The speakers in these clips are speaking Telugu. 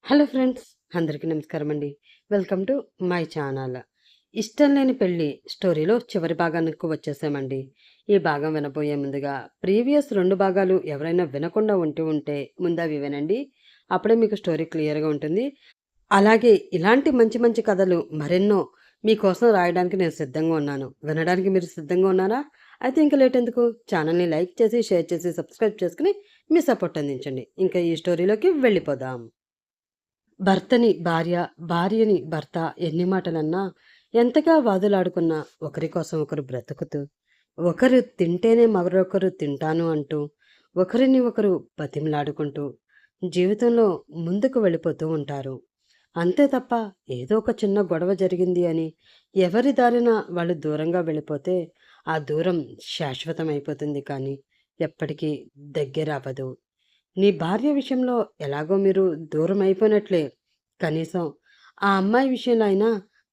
హలో ఫ్రెండ్స్, అందరికీ నమస్కారం అండి. Welcome to my channel. ఇష్టం లేని పెళ్లి స్టోరీలో చివరి భాగానికి వచ్చేసామండి. ఈ భాగం వినబోయే ముందుగా ప్రీవియస్ 2 భాగాలు ఎవరైనా వినకుండా ఉంటే ముందు అవి వినండి. అప్పుడే మీకు స్టోరీ క్లియర్‌గా ఉంటుంది. అలాగే ఇలాంటి మంచి మంచి కథలు మరెన్నో మీకోసం రాయడానికి నేను సిద్ధంగా ఉన్నాను. వినడానికి మీరు సిద్ధంగా ఉన్నారా? అయితే ఇంక లేట్ ఎందుకు? ఛానల్‌ని లైక్ చేసి, షేర్ చేసి, సబ్స్క్రైబ్ చేసుకొని మీ సపోర్ట్ అందించండి. ఇంకా ఈ స్టోరీలోకి వెళ్ళిపోదాం. భర్తని భార్య, భార్యని భర్త ఎన్ని మాటలన్నా, ఎంతగా వాదులాడుకున్నా ఒకరి కోసం ఒకరు బ్రతుకుతూ, ఒకరు తింటేనే మరొకరు తింటాను అంటూ, ఒకరిని ఒకరు బతిమలాడుకుంటూ, జీవితంలో ముందుకు వెళ్ళిపోతూ ఉంటారు. అంతే తప్ప ఏదో ఒక చిన్న గొడవ జరిగింది అని ఎవరి దారిన వాళ్ళు దూరంగా వెళ్ళిపోతే, ఆ దూరం శాశ్వతమైపోతుంది కానీ, ఎప్పటికీ దగ్గరవ్వదు. నీ భార్య విషయంలో ఎలాగో మీరు దూరం అయిపోయినట్లే. కనీసం ఆ అమ్మాయి విషయంలో అయినా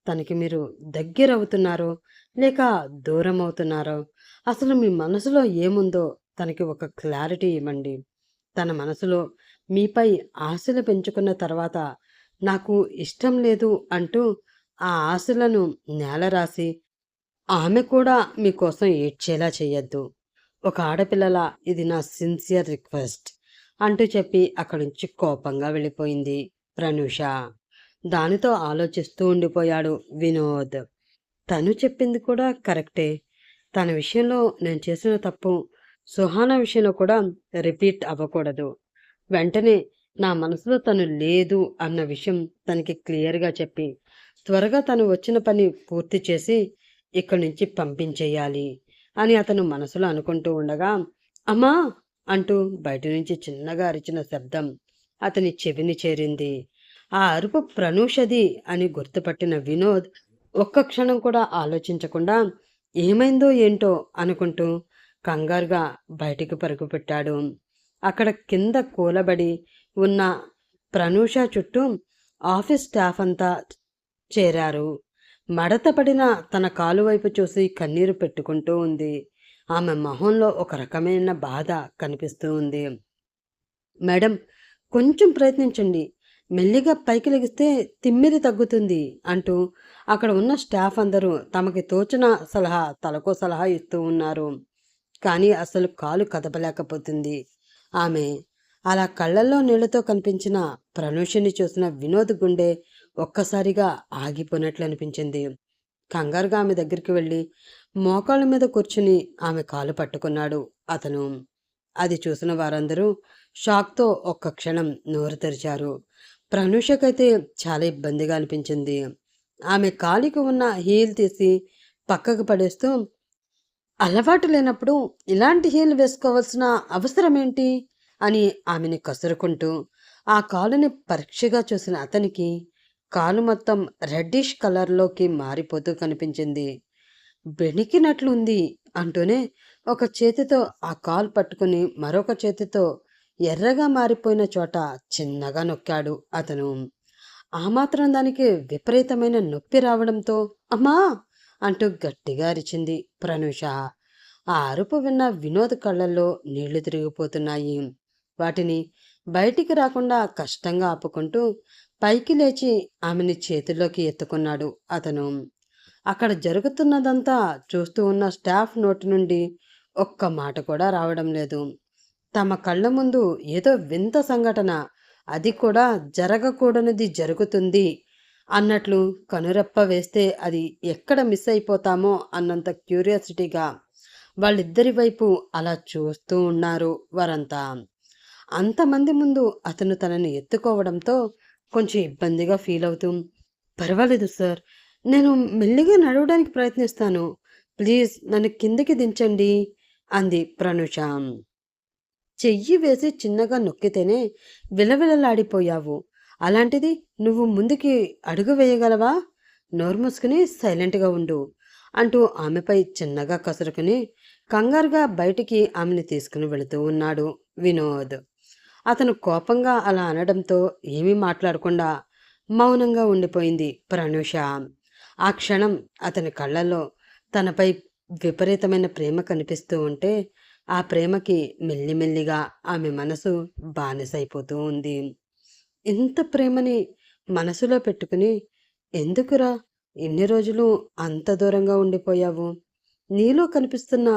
తనకి మీరు దగ్గరవుతున్నారో, లేక దూరం అవుతున్నారో, అసలు మీ మనసులో ఏముందో తనకి ఒక క్లారిటీ ఇవ్వండి. తన మనసులో మీపై ఆశలు పెంచుకున్న తర్వాత, నాకు ఇష్టం లేదు అంటూ ఆ ఆశలను నేలరాసి, ఆమె కూడా మీకోసం ఏడ్చేలా చెయ్యొద్దు. ఒక ఆడపిల్లలా ఇది నా సిన్సియర్ రిక్వెస్ట్ అంటూ చెప్పి అక్కడి నుంచి కోపంగా వెళ్ళిపోయింది ప్రనూష. దానితో ఆలోచిస్తూ ఉండిపోయాడు వినోద్. తను చెప్పింది కూడా కరెక్టే. తన విషయంలో నేను చేసిన తప్పు సుహానా విషయంలో కూడా రిపీట్ అవ్వకూడదు. వెంటనే నా మనసులో తను లేదు అన్న విషయం తనకి క్లియర్గా చెప్పి, త్వరగా తను వచ్చిన పని పూర్తి చేసి ఇక్కడి నుంచి పంపించేయాలి అని అతను మనసులో అనుకుంటూ ఉండగా, అమ్మా అంటూ బయట నుంచి చిన్నగా అరిచిన శబ్దం అతని చెవిని చేరింది. ఆ అరుపు ప్రనూషది అని గుర్తుపట్టిన వినోద్ ఒక్క క్షణం కూడా ఆలోచించకుండా ఏమైందో ఏంటో అనుకుంటూ కంగారుగా బయటికి పరుగుపెట్టాడు. అక్కడ కింద కూలబడి ఉన్న ప్రనూష చుట్టూ ఆఫీస్ స్టాఫ్ అంతా చేరారు. మడత పడిన తన కాలు వైపు చూసి కన్నీరు పెట్టుకుంటూ ఉంది. ఆమె మొహంలో ఒక రకమైన బాధ కనిపిస్తూ ఉంది. మేడం, కొంచెం ప్రయత్నించండి. మెల్లిగా పైకి లెగిస్తే తిమ్మిరి తగ్గుతుంది అంటూ అక్కడ ఉన్న స్టాఫ్ అందరూ తమకి తోచిన తలకో సలహా ఇస్తూ ఉన్నారు. కానీ అసలు కాలు కదపలేకపోతుంది ఆమె. అలా కళ్ళల్లో నీళ్లతో కనిపించిన ప్రనూషని చూసిన వినోద్ గుండె ఒక్కసారిగా ఆగిపోయినట్లు అనిపించింది. కంగారుగా ఆమె దగ్గరికి వెళ్ళి మోకాళ్ళ మీద కూర్చుని ఆమె కాలు పట్టుకున్నాడు అతను. అది చూసిన వారందరూ షాక్తో ఒక్క క్షణం నోరు తెరిచారు. ప్రనూషకైతే చాలా ఇబ్బందిగా అనిపించింది. ఆమె కాలికి ఉన్న హీల్ తీసి పక్కకు పడేస్తూ, అలవాటు లేనప్పుడు ఇలాంటి హీల్ వేసుకోవాల్సిన అవసరం ఏంటి అని ఆమెని కసురుకుంటూ ఆ కాలుని పరీక్షగా చూసిన అతనికి కాలు మొత్తం రెడ్డిష్ కలర్లోకి మారిపోతూ కనిపించింది. బెణికినట్లుంది అంటూనే ఒక చేతితో ఆ కాలు పట్టుకుని మరొక చేతితో ఎర్రగా మారిపోయిన చోట చిన్నగా నొక్కాడు అతను. ఆ మాత్రం దానికి విపరీతమైన నొప్పి రావడంతో అమ్మా అంటూ గట్టిగా అరిచింది ప్రనూష. ఆ అరుపు విన్న వినోద్ కళ్ళల్లో నీళ్లు తిరిగిపోతున్నాయి. వాటిని బయటికి రాకుండా కష్టంగా ఆపుకుంటూ పైకి లేచి ఆమెని చేతిలోకి ఎత్తుకున్నాడు అతను. అక్కడ జరుగుతున్నదంతా చూస్తూ ఉన్న స్టాఫ్ నోటి నుండి ఒక్క మాట కూడా రావడం లేదు. తమ కళ్ళ ముందు ఏదో వింత సంఘటన, అది కూడా జరగకూడనిది జరుగుతుంది అన్నట్లు కనురెప్ప వేస్తే అది ఎక్కడ మిస్ అయిపోతామో అన్నంత క్యూరియాసిటీగా వాళ్ళిద్దరి వైపు అలా చూస్తూ ఉన్నారు వారంతా. అంతమంది ముందు అతను తనని ఎత్తుకోవడంతో కొంచెం ఇబ్బందిగా ఫీల్ అవుతూ, పర్వాలేదు సార్, నేను మెల్లిగా నడవడానికి ప్రయత్నిస్తాను. ప్లీజ్ నన్ను కిందకి దించండి అంది ప్రనూష. చెయ్యి వేసి చిన్నగా నొక్కితేనే విలవిలలాడిపోయావు. అలాంటిది నువ్వు ముందుకి అడుగు వేయగలవా? నోరు మూసుకుని సైలెంట్గా ఉండు అంటూ ఆమెపై చిన్నగా కసురుకుని కంగారుగా బయటికి ఆమెను తీసుకుని వెళుతూ ఉన్నాడు వినోద్. అతను కోపంగా అలా అనడంతో ఏమీ మాట్లాడకుండా మౌనంగా ఉండిపోయింది ప్రనూష. ఆ క్షణం అతని కళ్ళల్లో తనపై విపరీతమైన ప్రేమ కనిపిస్తూ ఉంటే, ఆ ప్రేమకి మెల్లిమెల్లిగా ఆమె మనసు బానిసైపోతూ ఉంది. ఇంత ప్రేమని మనసులో పెట్టుకుని ఎందుకురా ఇన్ని రోజులు అంత దూరంగా ఉండిపోయావు? నీలో కనిపిస్తున్న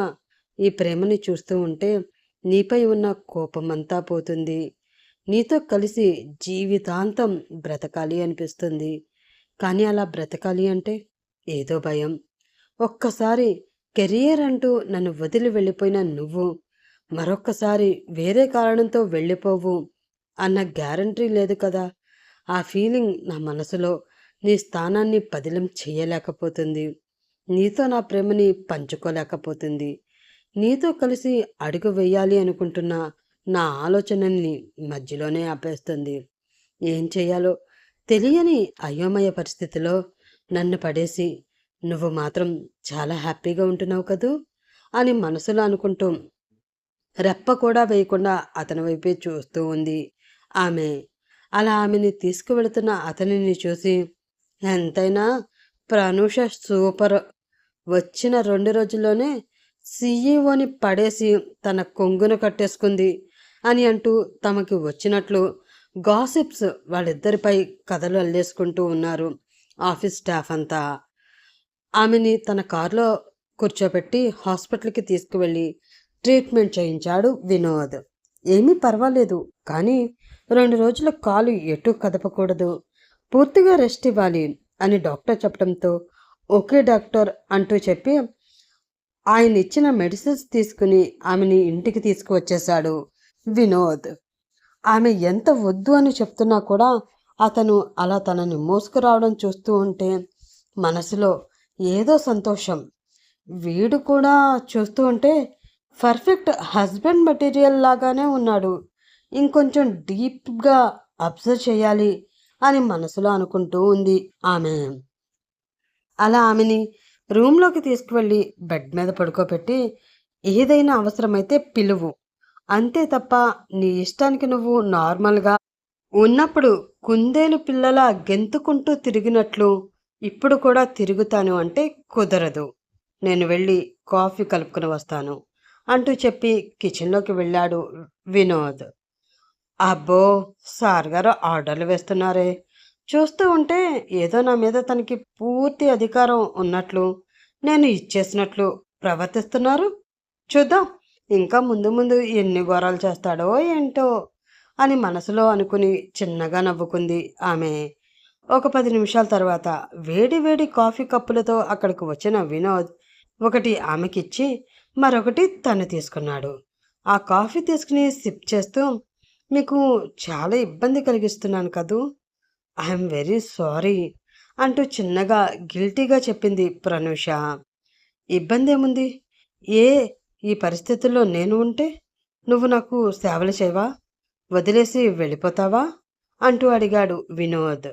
ఈ ప్రేమని చూస్తూ ఉంటే నీపై ఉన్న కోపమంతా పోతుంది. నీతో కలిసి జీవితాంతం బ్రతకాలి అనిపిస్తుంది. కానీ అలా బ్రతకాలి అంటే ఏదో భయం. ఒక్కసారి కెరియర్ అంటూ నన్ను వదిలి వెళ్ళిపోయిన నువ్వు మరొక్కసారి వేరే కారణంతో వెళ్ళిపోవు అన్న గ్యారంటీ లేదు కదా. ఆ ఫీలింగ్ నా మనసులో నీ స్థానాన్ని పదిలం చేయలేకపోతుంది. నీతో నా ప్రేమని పంచుకోలేకపోతుంది. నీతో కలిసి అడుగు వెయ్యాలి అనుకుంటున్న నా ఆలోచనల్ని మధ్యలోనే ఆపేస్తుంది. ఏం చెయ్యాలో తెలియని అయోమయ పరిస్థితిలో నన్ను పడేసి నువ్వు మాత్రం చాలా హ్యాపీగా ఉంటున్నావు కదూ అని మనసులో అనుకుంటూ రెప్ప కూడా వేయకుండా అతని వైపే చూస్తూ ఉంది ఆమె. అలా ఆమెని తీసుకువెళుతున్న అతనిని చూసి ఎంతైనా ప్రనూష సూపర్, వచ్చిన 2 రోజుల్లోనే సీఈఓని పడేసి తన కొంగున కట్టేసుకుంది అని అంటూ తమకి వచ్చినట్లు గాసిప్స్ వాళ్ళిద్దరిపై కథలు అల్లేసుకుంటూ ఉన్నారు ఆఫీస్ స్టాఫ్ అంతా. ఆమెని తన కారులో కూర్చోబెట్టి హాస్పిటల్కి తీసుకువెళ్ళి ట్రీట్మెంట్ చేయించాడు వినోద్. ఏమీ పర్వాలేదు, కానీ 2 రోజుల కాలు ఎటు కదపకూడదు, పూర్తిగా రెస్ట్ ఇవ్వాలి అని డాక్టర్ చెప్పడంతో ఓకే డాక్టర్ అంటూ చెప్పి ఆయన ఇచ్చిన మెడిసిన్స్ తీసుకుని ఆమెని ఇంటికి తీసుకువచ్చేశాడు వినోద్. ఆమె ఎంత వద్దు అని చెప్తున్నా కూడా అతను అలా తనని మోసుకురావడం చూస్తూ ఉంటే మనసులో ఏదో సంతోషం. వీడు కూడా చూస్తూ ఉంటే పర్ఫెక్ట్ హస్బెండ్ మెటీరియల్ లాగానే ఉన్నాడు, ఇంకొంచెం డీప్గా అబ్జర్వ్ చేయాలి అని మనసులో అనుకుంటూ ఉంది ఆమె. అలా ఆమెని రూమ్లోకి తీసుకువెళ్ళి బెడ్ మీద పడుకోబెట్టి ఏదైనా అవసరమైతే పిలువు, అంతే తప్ప నీ ఇష్టానికి నువ్వు నార్మల్గా ఉన్నప్పుడు కుందేలు పిల్లల గెంతుకుంటూ తిరిగినట్లు ఇప్పుడు కూడా తిరుగుతాను అంటే కుదరదు. నేను వెళ్ళి కాఫీ కలుపుకుని వస్తాను అంటూ చెప్పి కిచెన్లోకి వెళ్ళాడు వినోద్. అబ్బో, సార్ గారు ఆర్డర్లు వేస్తున్నారే, చూస్తూ ఉంటే ఏదో నా మీద తనకి పూర్తి అధికారం ఉన్నట్లు, నేను ఇచ్చేసినట్లు ప్రవర్తిస్తున్నారు. చూద్దాం ఇంకా ముందు ముందు ఎన్ని ఘోరాలు చేస్తాడో ఏంటో అని మనసులో అనుకుని చిన్నగా నవ్వుకుంది ఆమె. ఒక 10 నిమిషాల తర్వాత వేడి వేడి కాఫీ కప్పులతో అక్కడికి వచ్చిన వినోద్ ఒకటి ఆమెకిచ్చి మరొకటి తను తీసుకున్నాడు. ఆ కాఫీ తీసుకుని సిప్ చేస్తూ, మీకు చాలా ఇబ్బంది కలిగిస్తున్నాను కదూ, ఐఎమ్ వెరీ సారీ అంటూ చిన్నగా గిల్టీగా చెప్పింది ప్రనూష. ఇబ్బంది ఏముంది? ఏ ఈ పరిస్థితుల్లో నేను ఉంటే నువ్వు నాకు సేవలు చేయవా, వదిలేసి వెళ్ళిపోతావా అంటూ అడిగాడు వినోద్.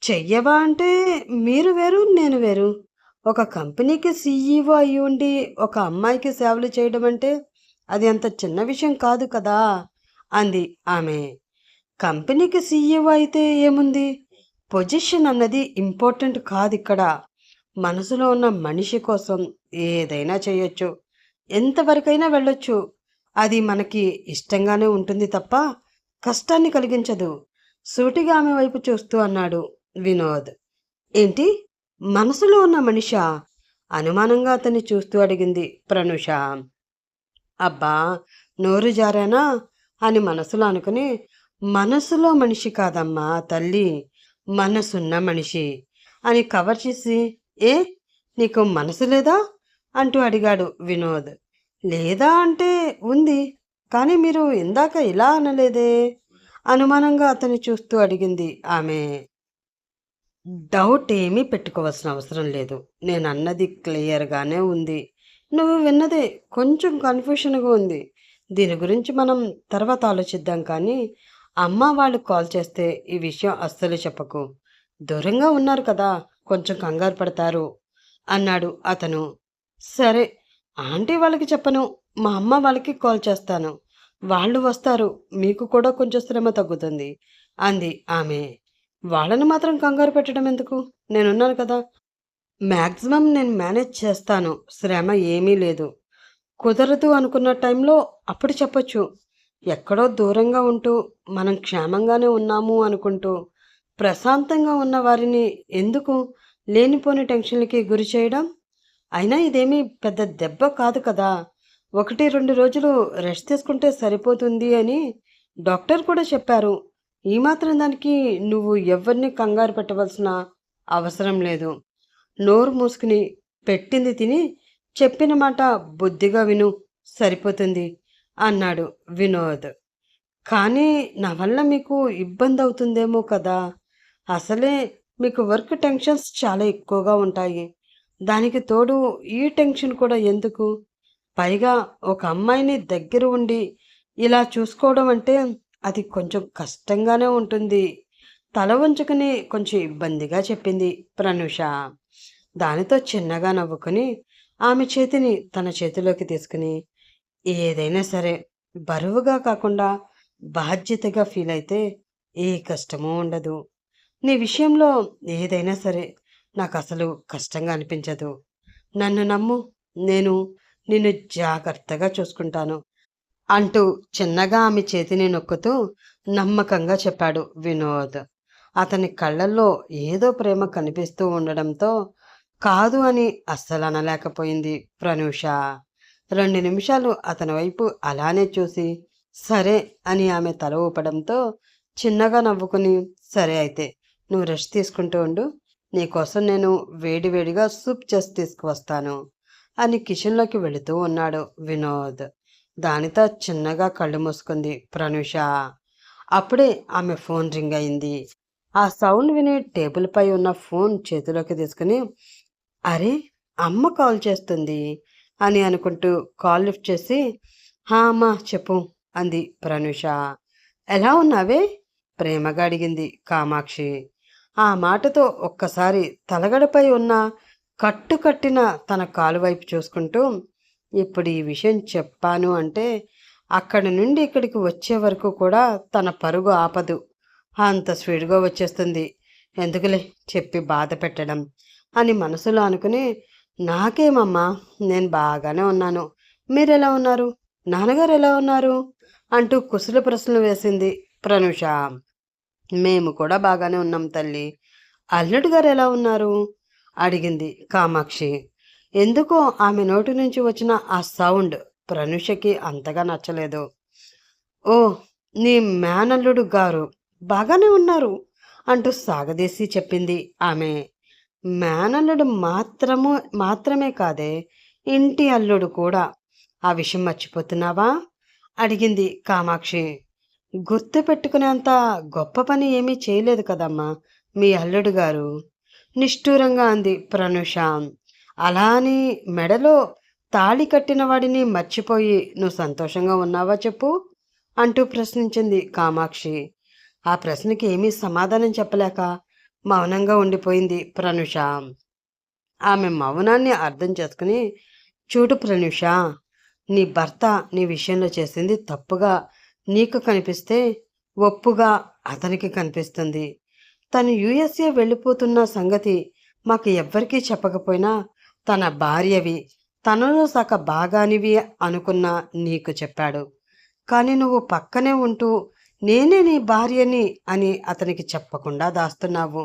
చెయ్యవా అంటే మీరు వేరు నేను వేరు. ఒక కంపెనీకి సీఈఓ అయి ఉండి ఒక అమ్మాయికి సేవలు చేయడం అంటే అది అంత చిన్న విషయం కాదు కదా అంది ఆమె. కంపెనీకి సీఈఓ అయితే ఏముంది, పొజిషన్ అన్నది ఇంపార్టెంట్ కాదు ఇక్కడ. మనసులో ఉన్న మనిషి కోసం ఏదైనా చేయొచ్చు, ఎంతవరకైనా వెళ్ళొచ్చు. అది మనకి ఇష్టంగానే ఉంటుంది తప్ప కష్టాన్ని కలిగించదు. సూటిగా ఆమె వైపు చూస్తూ అన్నాడు వినోద్. ఏంటి, మనసులో ఉన్న మనిషా? అనుమానంగా అతన్ని చూస్తూ అడిగింది ప్రనూష. అబ్బా, నోరు జారానా అని మనసులో అనుకుని, మనసులో మనిషి కాదమ్మా తల్లి, మనసున్న మనిషి అని కవర్ చేసి, ఏ నీకు మనసు లేదా అంటూ అడిగాడు వినోద్. లేదా అంటే ఉంది, కానీ మీరు ఇందాక ఇలా అనలేదే అనుమానంగా అతన్ని చూస్తూ అడిగింది ఆమె. డౌట్ ఏమీ పెట్టుకోవాల్సిన అవసరం లేదు, నేను అన్నది క్లియర్గానే ఉంది. నువ్వు విన్నదే కొంచెం కన్ఫ్యూషన్గా ఉంది. దీని గురించి మనం తర్వాత ఆలోచిద్దాం, కానీ అమ్మ వాళ్ళు కాల్ చేస్తే ఈ విషయం అస్సలు చెప్పకు. దూరంగా ఉన్నారు కదా, కొంచెం కంగారు పడతారు అన్నాడు అతను. సరే, ఆంటీ వాళ్ళకి చెప్పను, మా అమ్మ వాళ్ళకి కాల్ చేస్తాను, వాళ్ళు వస్తారు, మీకు కూడా కొంచెం శ్రమ తగ్గుతుంది అంది ఆమె. వాళ్ళని మాత్రం కంగారు పెట్టడం ఎందుకు, నేనున్నాను కదా, మ్యాక్సిమం నేను మేనేజ్ చేస్తాను, శ్రమ ఏమీ లేదు. కుదరదు అనుకున్న టైంలో అప్పుడు చెప్పొచ్చు, ఎక్కడో దూరంగా ఉంటూ మనం క్షేమంగానే ఉన్నాము అనుకుంటూ ప్రశాంతంగా ఉన్న వారిని ఎందుకు లేనిపోని టెన్షన్లకి గురి చేయడం? అయినా ఇదేమీ పెద్ద దెబ్బ కాదు కదా! 1, 2 రోజులు రెస్ట్ తీసుకుంటే సరిపోతుంది అని డాక్టర్ కూడా చెప్పారు. ఈ మాత్రం దానికి నువ్వు ఎవ్వరిని కంగారు పెట్టవలసిన అవసరం లేదు. నోరు మూసుకుని పెట్టింది తిని చెప్పిన మాట బుద్ధిగా విను సరిపోతుంది అన్నాడు వినోద్. కానీ నా వల్ల మీకు ఇబ్బందవుతుందేమో కదా! అసలే మీకు వర్క్ టెన్షన్స్ చాలా ఎక్కువగా ఉంటాయి. దానికి తోడు ఈ టెన్షన్ కూడా ఎందుకు? పైగా ఒక అమ్మాయిని దగ్గర ఉండి ఇలా చూసుకోవడం అంటే అది కొంచెం కష్టంగానే ఉంటుంది. తల వంచుకుని కొంచెం ఇబ్బందిగా చెప్పింది ప్రనూష. దానితో చిన్నగా నవ్వుకుని ఆమె చేతిని తన చేతిలోకి తీసుకుని ఏదైనా సరే బరువుగా కాకుండా బాధ్యతగా ఫీల్ అయితే ఏ కష్టమూ ఉండదు. నీ విషయంలో ఏదైనా సరే నాకసలు కష్టంగా అనిపించదు. నన్ను నమ్ము. నేను నిన్ను జాగ్రత్తగా చూసుకుంటాను అంటూ చిన్నగా ఆమె చేతిని నొక్కుతూ నమ్మకంగా చెప్పాడు వినోద్. అతని కళ్ళల్లో ఏదో ప్రేమ కనిపిస్తూ ఉండడంతో కాదు అని అస్సలు అనలేకపోయింది ప్రనూష. 2 నిమిషాలు అతని వైపు అలానే చూసి సరే అని ఆమె తల ఊపడంతో చిన్నగా నవ్వుకుని సరే అయితే నువ్వు రెస్ట్ తీసుకుంటూ ఉండు. నీకోసం నేను వేడివేడిగా సూప్ చేసి తీసుకువస్తాను అని కిచెన్లోకి వెళుతూ ఉన్నాడు వినోద్. దానితో చిన్నగా కళ్ళు మూసుకుంది ప్రనూష. అప్పుడే ఆమె ఫోన్ రింగ్ అయింది. ఆ సౌండ్ విని టేబుల్పై ఉన్న ఫోన్ చేతిలోకి తీసుకుని అరే అమ్మ కాల్ చేస్తుంది అని అనుకుంటూ కాల్ లిఫ్ట్ చేసి హా అమ్మా చెప్పు అంది ప్రనూష. ఎలా ఉన్నావే ప్రేమగా అడిగింది కామాక్షి. ఆ మాటతో ఒక్కసారి తలగడపై ఉన్న కట్టుకట్టిన తన కాలు వైపు చూసుకుంటూ ఇప్పుడు ఈ విషయం చెప్పాను అంటే అక్కడి నుండి ఇక్కడికి వచ్చే వరకు కూడా తన పరుగు ఆపదు. అంత స్పీడ్గా వచ్చేస్తుంది. ఎందుకులే చెప్పి బాధ పెట్టడం అని మనసులో అనుకుని నాకేమమ్మా నేను బాగానే ఉన్నాను. మీరెలా ఉన్నారు? నాన్నగారు ఎలా ఉన్నారు? అంటూ కుశల ప్రశ్నలు వేసింది ప్రనూష. మేము కూడా బాగానే ఉన్నాం తల్లి. అల్లుడు గారు ఎలా ఉన్నారు? అడిగింది కామాక్షి. ఎందుకో ఆమె నోటి నుంచి వచ్చిన ఆ సౌండ్ ప్రనూషకి అంతగా నచ్చలేదు. ఓ నీ మేనల్లుడు గారు బాగానే ఉన్నారు అంటూ సాగదీసి చెప్పింది ఆమె. మేనల్లుడు మాత్రమే కాదే ఇంటి అల్లుడు కూడా. ఆ విషయం మర్చిపోతున్నావా? అడిగింది కామాక్షి. గుర్తు పెట్టుకునేంత గొప్ప పని ఏమీ చేయలేదు కదమ్మా మీ అల్లుడు గారు నిష్ఠూరంగా అంది ప్రనూష. అలా అని మెడలో తాళి కట్టిన వాడిని మర్చిపోయి నువ్వు సంతోషంగా ఉన్నావా చెప్పు అంటూ ప్రశ్నించింది కామాక్షి. ఆ ప్రశ్నకి ఏమీ సమాధానం చెప్పలేక మౌనంగా ఉండిపోయింది ప్రనూష. ఆమె మౌనాన్ని అర్థం చేసుకుని చూడు ప్రనూష, నీ భర్త నీ విషయంలో చేసింది తప్పుగా నీకు కనిపిస్తే ఒప్పుగా అతనికి కనిపిస్తుంది. తను యుఎస్ఏ వెళ్ళిపోతున్న సంగతి మాకు ఎవ్వరికీ చెప్పకపోయినా తన భార్యవి తనలో సగ భాగానివి అనుకున్న నీకు చెప్పాడు. కానీ నువ్వు పక్కనే ఉంటూ నేనే నీ భార్యని అని అతనికి చెప్పకుండా దాస్తున్నావు.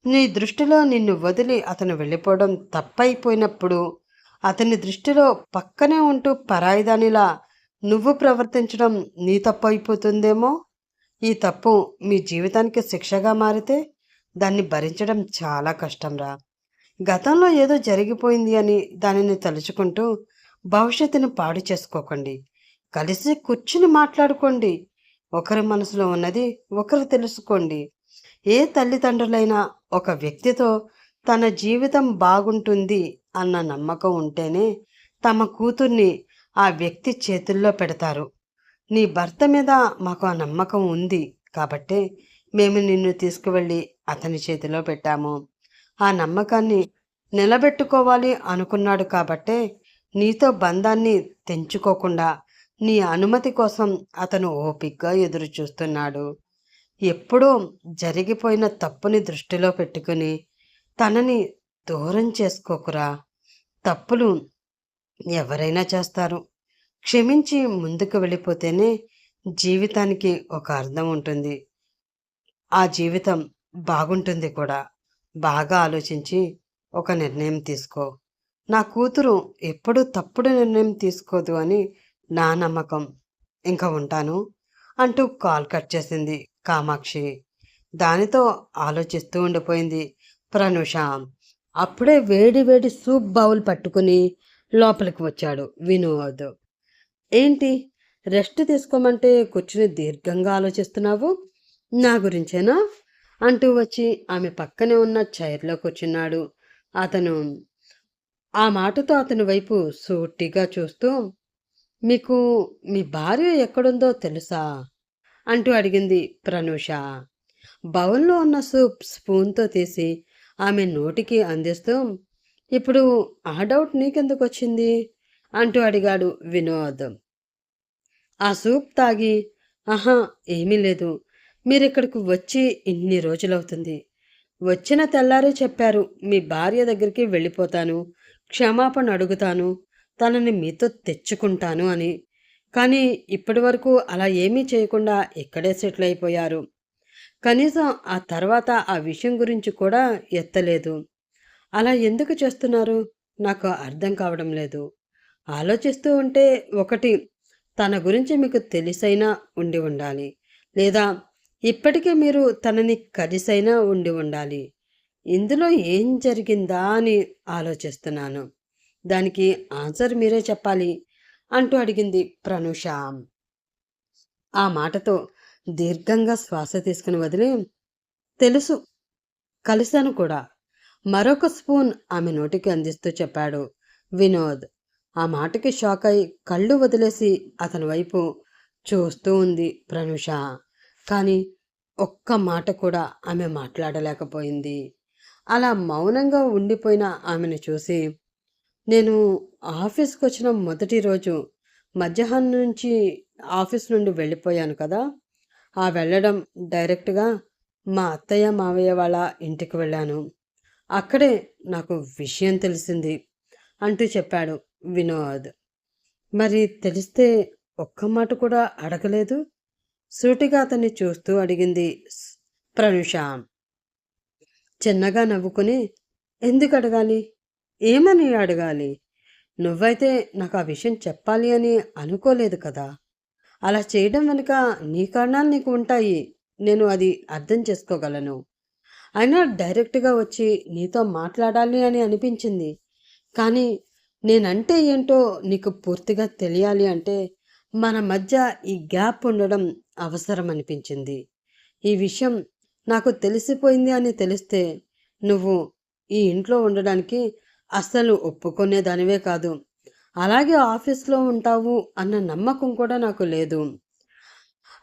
నీ దృష్టిలో నిన్ను వదిలి అతను వెళ్ళిపోవడం తప్పైపోయినప్పుడు అతని దృష్టిలో పక్కనే ఉంటూ పరాయిదానిలా నువ్వు ప్రవర్తించడం నీ తప్పు అయిపోతుందేమో. ఈ తప్పు మీ జీవితానికి శిక్షగా మారితే దాన్ని భరించడం చాలా కష్టంరా. గతంలో ఏదో జరిగిపోయింది అని దానిని తలుచుకుంటూ భవిష్యత్తును పాడు చేసుకోకండి. కలిసి కూర్చుని మాట్లాడుకోండి. ఒకరి మనసులో ఉన్నది ఒకరు తెలుసుకోండి. ఏ తల్లిదండ్రులైనా ఒక వ్యక్తితో తన జీవితం బాగుంటుంది అన్న నమ్మకం ఉంటేనే తమ కూతుర్ని ఆ వ్యక్తి చేతుల్లో పెడతారు. నీ భర్త మీద మాకు ఆ నమ్మకం ఉంది కాబట్టే మేము నిన్ను తీసుకువెళ్ళి అతని చేతిలో పెట్టాము. ఆ నమ్మకాన్ని నిలబెట్టుకోవాలి అనుకున్నాడు కాబట్టే నీతో బంధాన్ని తెంచుకోకుండా నీ అనుమతి కోసం అతను ఓపికగా ఎదురు చూస్తున్నాడు. ఎప్పుడో జరిగిపోయిన తప్పుని దృష్టిలో పెట్టుకుని తనని దూరం చేసుకోకురా. తప్పులు ఎవరైనా చేస్తారు. క్షమించి ముందుకు వెళ్ళిపోతేనే జీవితానికి ఒక అర్థం ఉంటుంది. ఆ జీవితం బాగుంటుంది కూడా. బాగా ఆలోచించి ఒక నిర్ణయం తీసుకో. నా కూతురు ఎప్పుడూ తప్పుడు నిర్ణయం తీసుకోదు అని నా నమ్మకం. ఇంక ఉంటాను అంటూ కాల్ కట్ చేసింది కామాక్షి. దానితో ఆలోచిస్తూ ఉండిపోయింది ప్రనూష. అప్పుడే వేడి వేడి సూప్ బౌల్ పట్టుకుని లోపలికి వచ్చాడు వినోద్. ఏంటి, రెస్ట్ తీసుకోమంటే కూర్చుని దీర్ఘంగా ఆలోచిస్తున్నావు? నా గురించేనా? అంటూ వచ్చి ఆమె పక్కనే ఉన్న చైర్లో కూర్చున్నాడు. అతను ఆ మాటతో అతని వైపు సూటిగా చూస్తూ, మీకు మీ భార్య ఎక్కడుందో తెలుసా? అంటూ అడిగింది ప్రనూష. బౌల్లో ఉన్న సూప్ స్పూన్తో తీసి ఆమె నోటికి అందిస్తూ, ఇప్పుడు ఆ డౌట్ నీకెందుకు వచ్చింది? అంటూ అడిగాడు వినోద్. ఆ సూప్ తాగి, ఆహా, ఏమీ లేదు. మీరిక్కడికి వచ్చి ఇన్ని రోజులవుతుంది. వచ్చిన తెల్లారే చెప్పారు మీ భార్య దగ్గరికి వెళ్ళిపోతాను, క్షమాపణ అడుగుతాను, తనని మీతో తెచ్చుకుంటాను అని. కానీ ఇప్పటి వరకు అలా ఏమీ చేయకుండా ఇక్కడే సెటిల్ అయిపోయారు. కనీసం ఆ తర్వాత ఆ విషయం గురించి కూడా ఎత్తలేదు. అలా ఎందుకు చేస్తున్నారు? నాకు అర్థం కావడం లేదు. ఆలోచిస్తూ ఉంటే ఒకటి, తన గురించి మీకు తెలిసైనా ఉండి ఉండాలి. లేదా ఇప్పటికే మీరు తనని కలిసైనా ఉండి ఉండాలి. ఇందులో ఏం జరిగిందా అని ఆలోచిస్తున్నాను. దానికి ఆన్సర్ మీరే చెప్పాలి అంటూ అడిగింది ప్రనూష. ఆ మాటతో దీర్ఘంగా శ్వాస తీసుకుని వదిలి, తెలుసు, కలిశాను కూడా. మరొక స్పూన్ ఆమె నోటికి అందిస్తూ చెప్పాడు వినోద్. ఆ మాటకి షాక్ అయి కళ్ళు వదిలేసి అతని వైపు చూస్తూ ఉంది ప్రనూష. కానీ ఒక్క మాట కూడా ఆమె మాట్లాడలేకపోయింది. అలా మౌనంగా ఉండిపోయిన ఆమెను చూసి, నేను ఆఫీస్కి వచ్చిన మొదటి రోజు మధ్యాహ్నం నుంచి ఆఫీస్ నుండి వెళ్ళిపోయాను కదా. ఆ వెళ్ళడం డైరెక్ట్గా మా అత్తయ్య మావయ్య వాళ్ళ ఇంటికి వెళ్ళాను. అక్కడే నాకు విషయం తెలిసింది అంటూ చెప్పాడు వినోద్. మరి తెలిస్తే ఒక్క మాట కూడా అడగలేదు? సూటిగా అతన్ని చూస్తూ అడిగింది ప్రనూష. చిన్నగా నవ్వుకుని, ఎందుకు అడగాలి? ఏమని అడగాలి? నువ్వైతే నాకు ఆ విషయం చెప్పాలి అని అనుకోలేదు కదా. అలా చేయడం వెనుక నీ కారణాలు నీకు ఉంటాయి. నేను అది అర్థం చేసుకోగలను. అయినా డైరెక్ట్గా వచ్చి నీతో మాట్లాడాలి అని అనిపించింది. కానీ నేనంటే ఏంటో నీకు పూర్తిగా తెలియాలి అంటే మన మధ్య ఈ గ్యాప్ ఉండడం అవసరం అనిపించింది. ఈ విషయం నాకు తెలిసిపోయింది అని తెలిస్తే నువ్వు ఈ ఇంట్లో ఉండడానికి అస్సలు ఒప్పుకునేదానివే కాదు. అలాగే ఆఫీస్లో ఉంటావు అన్న నమ్మకం కూడా నాకు లేదు.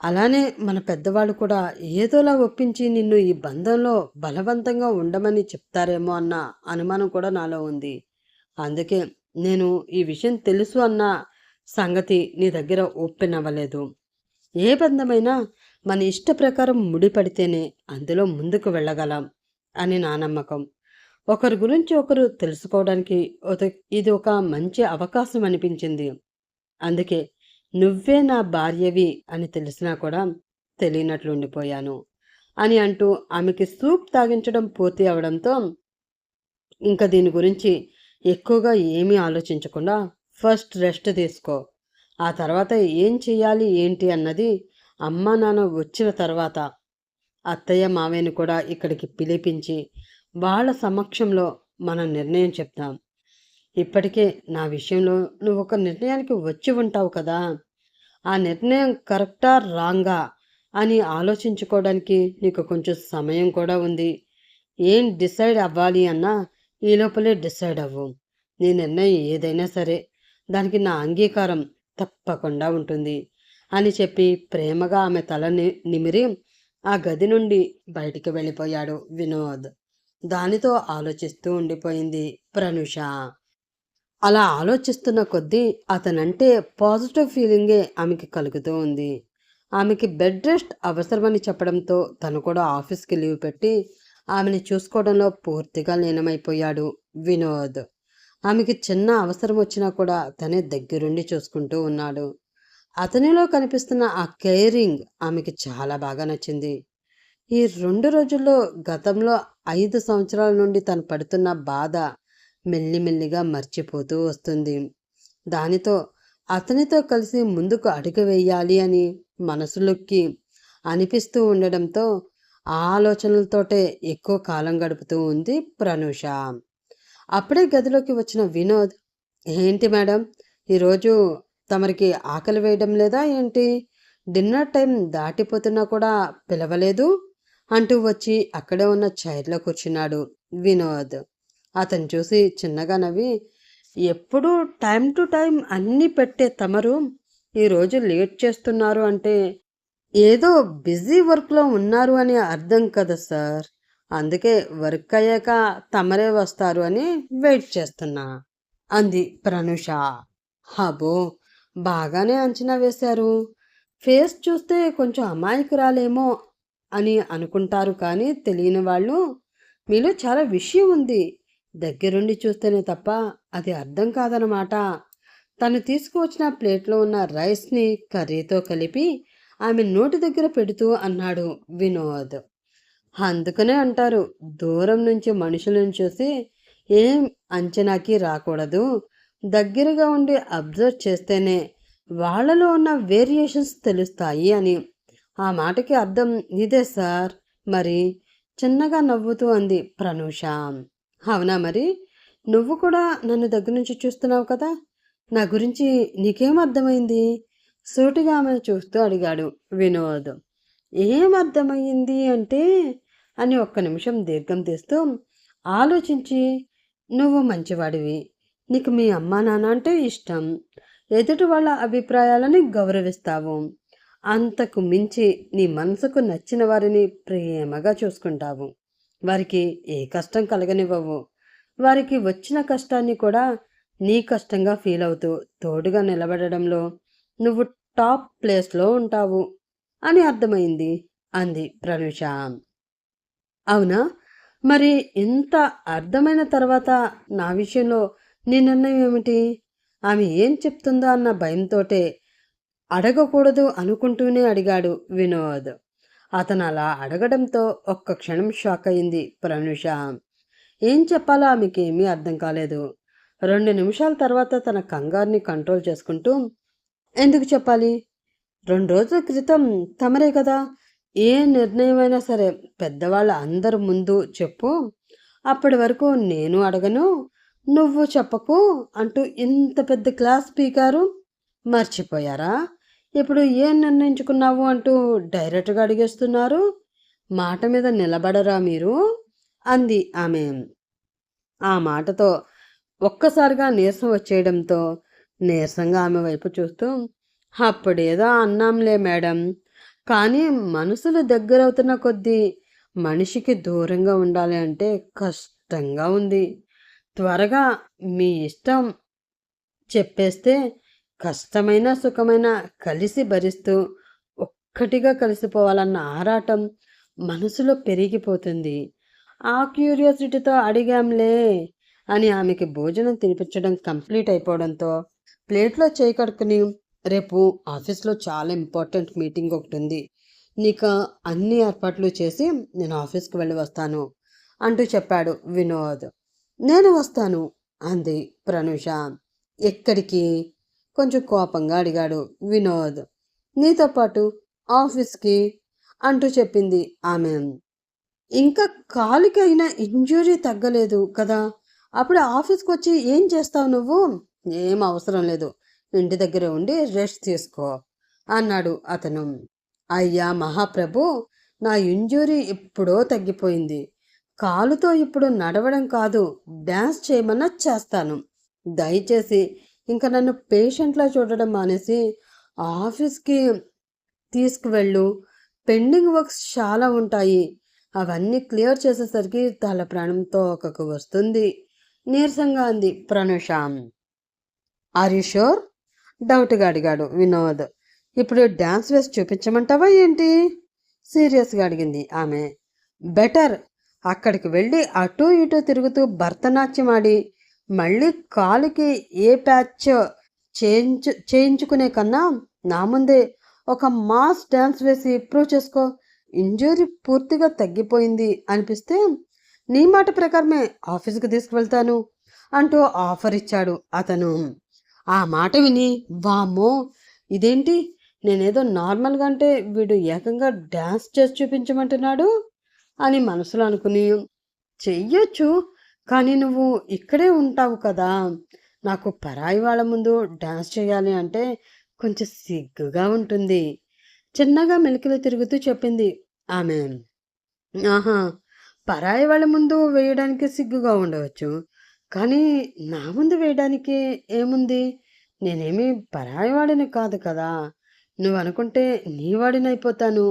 అలానే మన పెద్దవాళ్ళు కూడా ఏదోలా ఒప్పించి నిన్ను ఈ బంధంలో బలవంతంగా ఉండమని చెప్తారేమో అన్న అనుమానం కూడా నాలో ఉంది. అందుకే నేను ఈ విషయం తెలుసు అన్న సంగతి నీ దగ్గర ఓపెన్ అవ్వలేదు. ఏ బంధమైనా మన ఇష్ట ప్రకారం ముడిపడితేనే అందులో ముందుకు వెళ్ళగలం అని నా నమ్మకం. ఒకరి గురించి ఒకరు తెలుసుకోవడానికి ఇది ఒక మంచి అవకాశం అనిపించింది. అందుకే నువ్వే నా భార్యవి అని తెలిసినా కూడా తెలియనట్లు ఉండిపోయాను అని అంటూ ఆమెకి సూప్ తాగించడం పూర్తి అవడంతో, ఇంకా దీని గురించి ఎక్కువగా ఏమీ ఆలోచించకుండా ఫస్ట్ రెస్ట్ తీసుకో. ఆ తర్వాత ఏం చెయ్యాలి ఏంటి అన్నది అమ్మా నాన్న వచ్చిన తర్వాత అత్తయ్య మావయ్యని కూడా ఇక్కడికి పిలిపించి వాళ్ళ సమక్షంలో మన నిర్ణయం చెప్తాం. ఇప్పటికే నా విషయంలో నువ్వు ఒక నిర్ణయానికి వచ్చి ఉంటావు కదా. ఆ నిర్ణయం కరెక్టా రాంగా అని ఆలోచించుకోవడానికి నీకు కొంచెం సమయం కూడా ఉంది. ఏం డిసైడ్ అవ్వాలి అన్నా ఈ లోపలే డిసైడ్ అవ్వు. నీ నిర్ణయం ఏదైనా సరే దానికి నా అంగీకారం తప్పకుండా ఉంటుంది అని చెప్పి ప్రేమగా ఆమె తలని నిమిరి ఆ గది నుండి బయటికి వెళ్ళిపోయాడు వినోద్. దానితో ఆలోచిస్తూ ఉండిపోయింది ప్రనూష. అలా ఆలోచిస్తున్న కొద్దీ అతనంటే పాజిటివ్ ఫీలింగే ఆమెకి కలుగుతూ ఉంది. ఆమెకి బెడ్ రెస్ట్ అవసరమని చెప్పడంతో తను కూడా ఆఫీస్కి లీవ్ పెట్టి ఆమెని చూసుకోవడంలో పూర్తిగా లీనమైపోయాడు వినోద్. ఆమెకి చిన్న అవసరం వచ్చినా కూడా తనే దగ్గరుండి చూసుకుంటూ ఉన్నాడు. అతనిలో కనిపిస్తున్న ఆ కేరింగ్ ఆమెకి చాలా బాగా నచ్చింది. ఈ 2 రోజుల్లో గతంలో 5 సంవత్సరాల నుండి తను పడుతున్న బాధ మెల్లిమెల్లిగా మర్చిపోతూ వస్తుంది. దానితో అతనితో కలిసి ముందుకు అడుగు వేయాలి అని మనసులోకి అనిపిస్తూ ఉండడంతో ఆ ఆలోచనలతోటే ఎక్కువ కాలం గడుపుతూ ఉంది ప్రనూష. అప్పుడే గదిలోకి వచ్చిన వినోద్, ఏంటి మేడం, ఈరోజు తమరికి ఆకలి వేయడం లేదా ఏంటి? డిన్నర్ టైం దాటిపోతున్నా కూడా పిలవలేదు అంటూ వచ్చి అక్కడే ఉన్న చైర్లో కూర్చున్నాడు వినోద్. అతను చూసి చిన్నగా నవ్వి, ఎప్పుడూ టైం టు టైం అన్నీ పెట్టే తమరు ఈరోజు లేట్ చేస్తున్నారు అంటే ఏదో బిజీ వర్క్లో ఉన్నారు అని అర్థం కదా సార్. అందుకే వర్క్ అయ్యాక తమరే వస్తారు అని వెయిట్ చేస్తున్నా అంది ప్రనుష. అబ్బో, బాగానే అంచనా వేశారు. ఫేస్ చూస్తే కొంచెం అమాయకురాలేమో అని అనుకుంటారు, కానీ తెలియని వాళ్ళు మీలో చాలా విషయం ఉంది. దగ్గరుండి చూస్తేనే తప్ప అది అర్థం కాదనమాట. తను తీసుకువచ్చిన ప్లేట్లో ఉన్న రైస్ని కర్రీతో కలిపి ఆమె నోటి దగ్గర పెడుతూ అన్నాడు వినోద్. అందుకనే అంటారు, దూరం నుంచి మనుషులను చూసి ఏం అంచనాకి రాకూడదు, దగ్గరగా ఉండి అబ్జర్వ్ చేస్తేనే వాళ్ళలో ఉన్న వేరియేషన్స్ తెలుస్తాయి అని. ఆ మాటకి అర్థం ఇదే సార్. మరి చిన్నగా నవ్వుతూ అంది ప్రనూష. అవునా, మరి నువ్వు కూడా నన్ను దగ్గర నుంచి చూస్తున్నావు కదా, నా గురించి నీకేం అర్థమైంది? సూటిగా ఆమెను చూస్తూ అడిగాడు వినోద్. ఏం అర్థమయ్యింది అంటే అని ఒక్క నిమిషం దీర్ఘం తీస్తూ ఆలోచించి, నువ్వు మంచివాడివి, నీకు మీ అమ్మా నాన్న అంటే ఇష్టం, ఎదుటి వాళ్ళ అభిప్రాయాలని గౌరవిస్తావు, అంతకు మించి నీ మనసుకు నచ్చిన వారిని ప్రేమగా చూసుకుంటావు, వారికి ఏ కష్టం కలగనివ్వవు, వారికి వచ్చిన కష్టాన్ని కూడా నీ కష్టంగా ఫీల్ అవుతూ తోడుగా నిలబడడంలో నువ్వు టాప్ ప్లేస్లో ఉంటావు అని అర్థమైంది అంది ప్రనుష. అవునా, మరి ఇంత అర్థమైన తర్వాత నా విషయంలో నీ నిర్ణయం ఏమిటి? ఆమె ఏం చెప్తుందో అన్న భయంతోటే అడగకూడదు అనుకుంటూనే అడిగాడు వినోద్. అతను అలా అడగడంతో ఒక్క క్షణం షాక్ అయింది ప్రనుష. ఏం చెప్పాలో ఆమెకి ఏమీ అర్థం కాలేదు. 2 నిమిషాల తర్వాత తన కంగారుని కంట్రోల్ చేసుకుంటూ, ఎందుకు చెప్పాలి? 2 రోజుల క్రితం తమరే కదా ఏ నిర్ణయమైనా సరే పెద్దవాళ్ళ అందరి ముందు చెప్పు, అప్పటి వరకు నేను అడగను, నువ్వు చెప్పకు అంటూ ఇంత పెద్ద క్లాస్ స్పీకరు. మర్చిపోయారా? ఇప్పుడు ఏం నిర్ణయించుకున్నావు అంటూ డైరెక్ట్గా అడిగేస్తున్నారు. మాట మీద నిలబడరా మీరు అంది ఆమె. ఆ మాటతో ఒక్కసారిగా నీరసం వచ్చేయడంతో నీరసంగా ఆమె వైపు చూస్తూ, అప్పుడేదో అన్నాంలే మేడం, కానీ మనసులు దగ్గరవుతున్న కొద్దీ మనిషికి దూరంగా ఉండాలి అంటే కష్టంగా ఉంది. త్వరగా మీ ఇష్టం చెప్పేస్తే కష్టమైన సుఖమైన కలిసి భరిస్తూ ఒక్కటిగా కలిసిపోవాలన్న ఆరాటం మనసులో పెరిగిపోతుంది. ఆ క్యూరియాసిటీతో అడిగాంలే అని ఆమెకి భోజనం తినిపించడం కంప్లీట్ అయిపోవడంతో ప్లేట్లో చేయి కడుక్కుని, రేపు ఆఫీస్లో చాలా ఇంపార్టెంట్ మీటింగ్ ఒకటి ఉంది, నీకు అన్ని ఏర్పాట్లు చేసి నేను ఆఫీస్కి వెళ్ళి వస్తాను అంటూ చెప్పాడు వినోద్. నేను వస్తాను అంది ప్రనుష. ఎక్కడికి? కొంచెం కోపంగా అడిగాడు వినోద్. నీతో పాటు ఆఫీస్కి అంటూ చెప్పింది ఆమె. ఇంకా కాలుకి అయినా ఇంజురీ తగ్గలేదు కదా, అప్పుడు ఆఫీస్కి వచ్చి ఏం చేస్తావు నువ్వు? ఏం అవసరం లేదు, ఇంటి దగ్గరే ఉండి రెస్ట్ తీసుకో అన్నాడు అతను. అయ్యా మహాప్రభు, నా ఇంజురీ ఎప్పుడో తగ్గిపోయింది, కాలుతో ఇప్పుడు నడవడం కాదు, డ్యాన్స్ చేయమన్నా చేస్తాను. దయచేసి ఇంకా నన్ను పేషెంట్లా చూడడం మానేసి ఆఫీస్కి తీసుకువెళ్ళు, పెండింగ్ వర్క్స్ చాలా ఉంటాయి, అవన్నీ క్లియర్ చేసేసరికి తల ప్రాణంతో ఒకకు వస్తుంది నీరసంగా అంది ప్రనుష. Are you sure? డౌట్గా అడిగాడు వినోద్. ఇప్పుడు డ్యాన్స్ వేసి చూపించమంటావా ఏంటి? సీరియస్గా అడిగింది ఆమె. బెటర్, అక్కడికి వెళ్ళి అటూ ఇటూ తిరుగుతూ భరతనాట్యం ఆడి మళ్ళీ కాలుకి ఏ ప్యాచ్ చేయించుకునే కన్నా నా ముందే ఒక మాస్ డ్యాన్స్ వేసి ప్రూవ్ చేసుకో. ఇంజురీ పూర్తిగా తగ్గిపోయింది అనిపిస్తే నీ మాట ప్రకారమే ఆఫీస్కి తీసుకువెళ్తాను అంటూ ఆఫర్ ఇచ్చాడు అతను. ఆ మాట విని వామ్మో, ఇదేంటి, నేనేదో నార్మల్గా అంటే వీడు ఏకంగా డ్యాన్స్ చేసి చూపించమంటున్నాడు అని మనసులో అనుకుని, చెయ్యొచ్చు, కానీ నువ్వు ఇక్కడే ఉంటావు కదా, నాకు పరాయి వాళ్ళ ముందు డాన్స్ చేయాలి అంటే కొంచెం సిగ్గుగా ఉంటుంది. చిన్నగా మెలికలు తిరుగుతూ చెప్పింది ఆమె. ఆహా, పరాయి వాళ్ళ ముందు వేయడానికి సిగ్గుగా ఉండవచ్చు, కానీ నా ముందు వేయడానికి ఏముంది? నేనేమి పరాయి వాడిని కాదు కదా, నువ్వు అనుకుంటే నీ వాడినైపోతాను